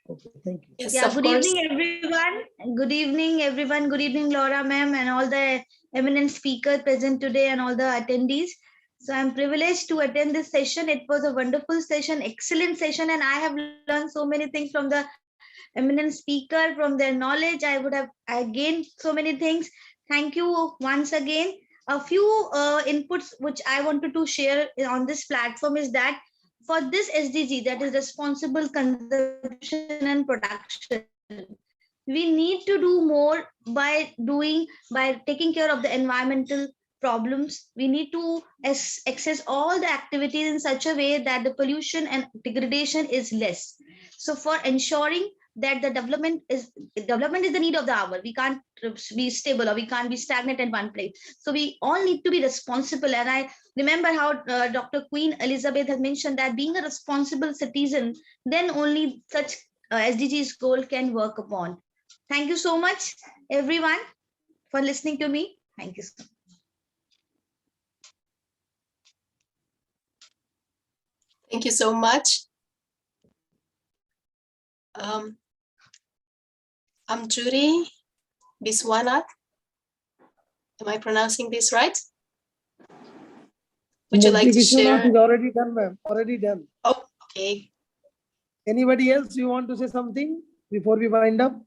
Okay, thank you. Yes, Yeah, of good course. evening, everyone. Good evening, everyone. Good evening, Laura, ma'am, and all the eminent speakers present today and all the attendees. So I'm privileged to attend this session. It was a wonderful session, excellent session, and I have learned so many things from the eminent speaker, from their knowledge. I gained so many things. Thank you once again. A few inputs which I wanted to share on this platform is that for this SDG, that is responsible consumption and production, we need to do more by taking care of the environmental problems. We need to access all the activities in such a way that the pollution and degradation is less. So for ensuring that the development is the need of the hour, we can't be stable or we can't be stagnant in one place. So we all need to be responsible. And I remember how Dr. Queen Elizabeth has mentioned that being a responsible citizen, then only such SDGs goal can work upon. Thank you so much, everyone, for listening to me. Thank you. Thank you so much. I'm Judy Biswanath. Am I pronouncing this right? Would you like to share? Is already done, ma'am. Already done. Oh, okay. Anybody else you want to say something before we wind up?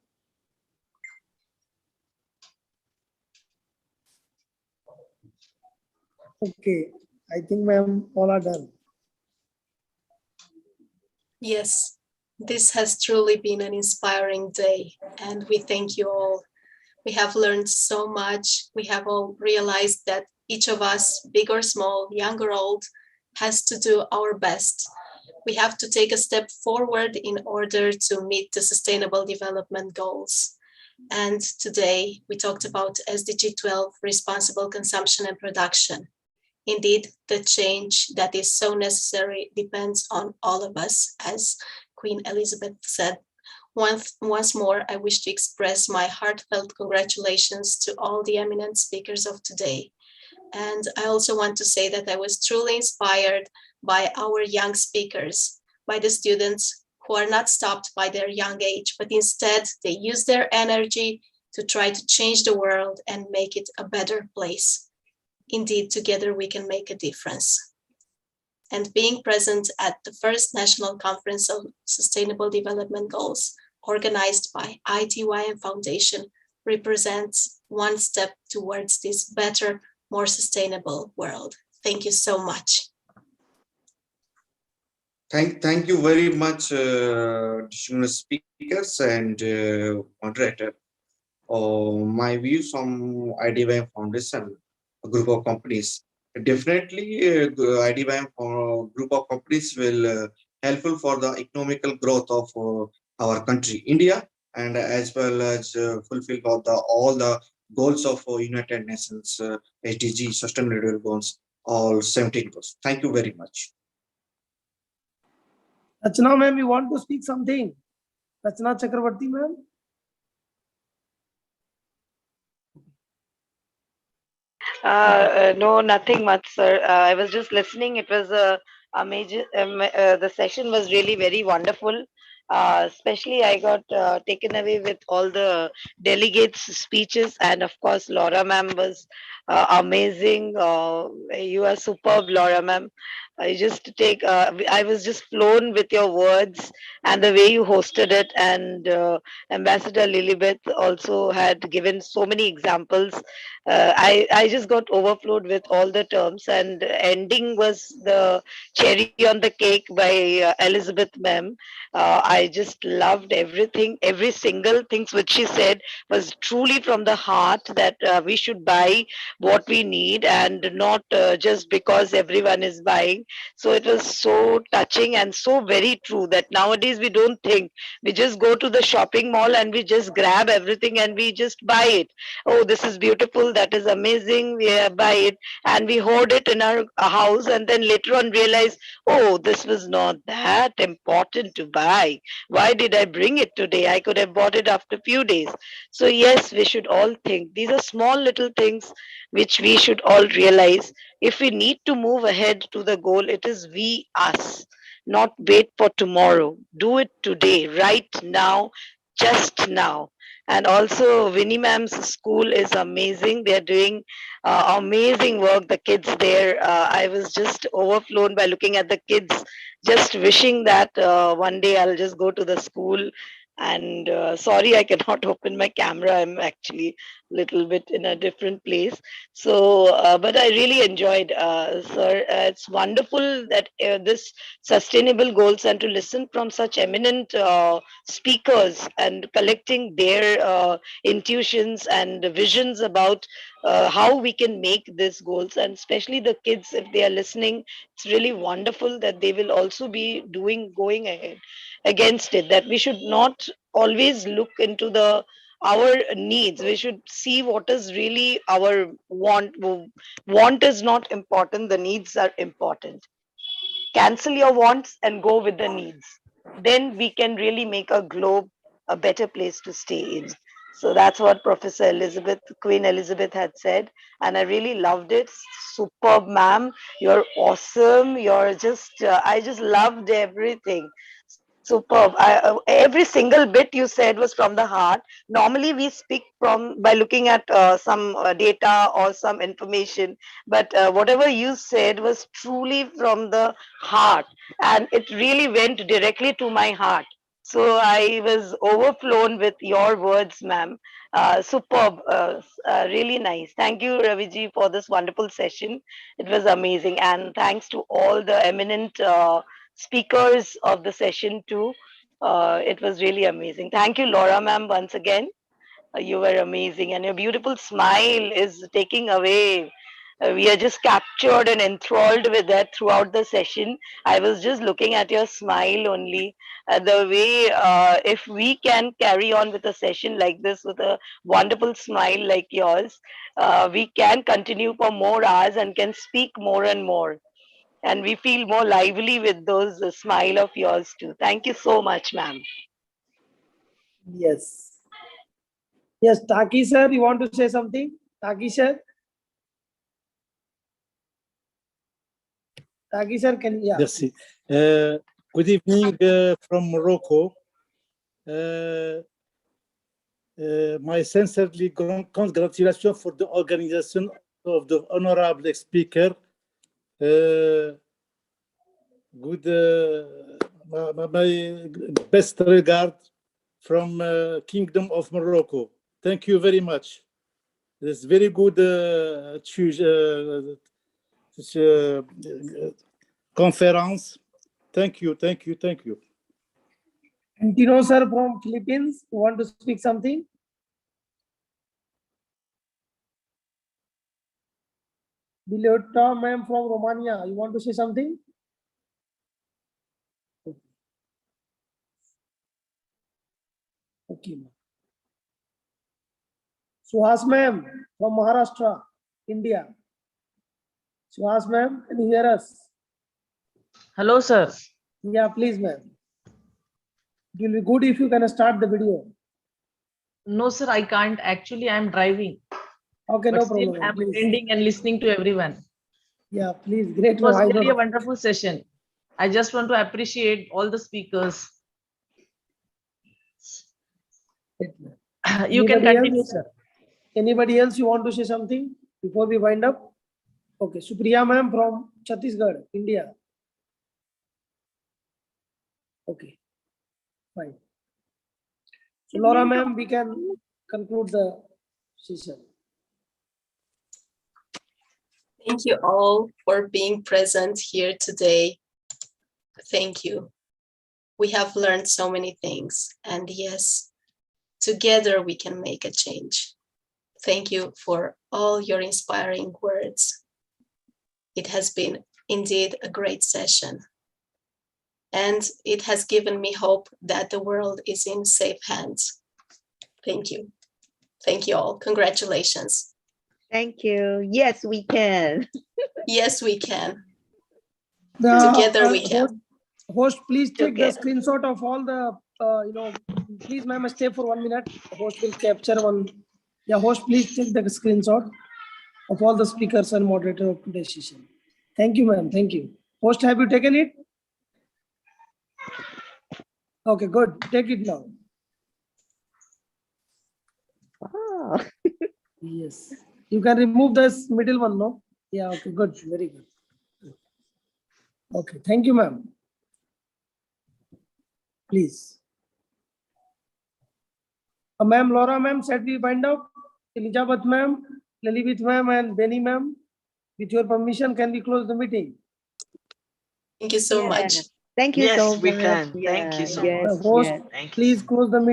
Okay, I think, ma'am, all are done. Yes, this has truly been an inspiring day, and we thank you all. We have learned so much. We have all realized that each of us, big or small, young or old, has to do our best. We have to take a step forward in order to meet the Sustainable Development Goals. And today we talked about SDG 12, responsible consumption and production. Indeed, the change that is so necessary depends on all of us, as Queen Elizabeth said. Once more, I wish to express my heartfelt congratulations to all the eminent speakers of today. And I also want to say that I was truly inspired by our young speakers, by the students who are not stopped by their young age, but instead they use their energy to try to change the world and make it a better place. Indeed, together we can make a difference. And being present at the first National Conference of Sustainable Development Goals, organized by IDYM Foundation, represents one step towards this better, more sustainable world. Thank you so much. Thank you very much, distinguished speakers and moderator. My views on IDYM Foundation, a group of companies. Definitely, IDYM group of companies will helpful for the economical growth of our country, India, and as well as fulfill all the goals of United Nations SDG Sustainable Goals, all 17 goals. Thank you very much. Rachna ma'am, you want to speak something? Rachna Chakravarti ma'am. No, nothing much, sir. I was just listening. It was amazing. The session was really very wonderful. Especially, I got taken away with all the delegates' speeches, and of course, Laura ma'am was amazing. You are superb, Laura ma'am. I just take. I was just flown with your words and the way you hosted it, and Ambassador Lilibeth also had given so many examples. I just got overflowed with all the terms, and ending was the cherry on the cake by Elizabeth ma'am. I just loved everything, every single things which she said was truly from the heart, that we should buy what we need and not just because everyone is buying. So it was so touching and so very true that nowadays we don't think, we just go to the shopping mall and we just grab everything and we just buy it. Oh, this is beautiful, that is amazing, we buy it and we hoard it in our house, and then later on realize, oh, this was not that important to buy. Why did I bring it today? I could have bought it after a few days. So yes, we should all think these are small little things which we should all realize. If we need to move ahead to the goal, it is we, us, not wait for tomorrow. Do it today, right now, just now. And also, Winnie ma'am's school is amazing. They're doing amazing work. The kids there, I was just overflown by looking at the kids, just wishing that one day I'll just go to the school. And sorry, I cannot open my camera. I'm actually a little bit in a different place. So, but I really enjoyed, sir. It's wonderful that this sustainable goals, and to listen from such eminent speakers and collecting their intuitions and visions about how we can make these goals, and especially the kids, if they are listening, it's really wonderful that they will also be going ahead against it, that we should not always look into the our needs. We should see what is really our want is not important, the needs are important. Cancel your wants and go with the needs, then we can really make a globe a better place to stay in. So that's what Professor Elizabeth, Queen Elizabeth had said, and I really loved it. Superb, ma'am. You're awesome. You're just I just loved everything. Superb. Every single bit you said was from the heart. Normally we speak from by looking at some data or some information, but whatever you said was truly from the heart, and it really went directly to my heart. So I was overflown with your words, ma'am. Superb, really nice. Thank you, Raviji, for this wonderful session. It was amazing, and thanks to all the eminent speakers of the session too. It was really amazing. Thank you, Laura, ma'am, once again. You were amazing, and your beautiful smile is taking away. We are just captured and enthralled with that throughout the session. I was just looking at your smile only. The way, if we can carry on with a session like this with a wonderful smile like yours, we can continue for more hours and can speak more and more. And we feel more lively with those smile of yours too. Thank you so much, ma'am. Yes. Yes, Taki sir, you want to say something? Taki sir? Taki sir, can yeah. Yes. Good evening from Morocco. My sincerely congratulations for the organization of the honorable speaker. Good, my best regard from Kingdom of Morocco. Thank you very much. It's very good conference. Thank you, thank you, thank you. And Tino sir from Philippines, you want to speak something? Bileota ma'am from Romania, you want to say something? Okay. Suhas ma'am from Maharashtra, India. Suhas ma'am, can you hear us? Hello, sir. Yeah, please ma'am. It will be good if you can start the video. No, sir, I can't. Actually, I'm driving. Okay, But no still, problem. I'm Please. attending and listening to everyone. Yeah, please. Great. It was ma'am. I really a know. wonderful session. I just want to appreciate all the speakers. You can Anybody continue, else? sir. Anybody else you want to say something before we wind up? Okay, Supriya ma'am from Chhattisgarh, India. Okay, fine. So Laura ma'am, we can conclude the session. Thank you all for being present here today. Thank you. We have learned so many things, and yes, together we can make a change. Thank you for all your inspiring words. It has been indeed a great session, and it has given me hope that the world is in safe hands. Thank you. Thank you all. Congratulations. Thank you. Yes, we can. Yes, we can. Together we can. Host, please take the Together. screenshot of all the, please ma'am, stay for 1 minute. Host will capture one. Yeah, host, please take the screenshot of all the speakers and moderator of today's session. Thank you, ma'am. Thank you. Host, have you taken it? Okay, good. Take it now. Wow. Yes. You can remove this middle one, no? Yeah, okay, good. Very good. Okay, thank you, ma'am. Please. Ma'am, Laura ma'am, said we wind up. Elizabeth ma'am, Lilibeth ma'am, and Benny ma'am, with your permission, can we close the meeting? Thank you so much. Thank you Yes, so we much. can. Thank you Yeah, so yes, much. Host, yes. Thank you. please close the meeting.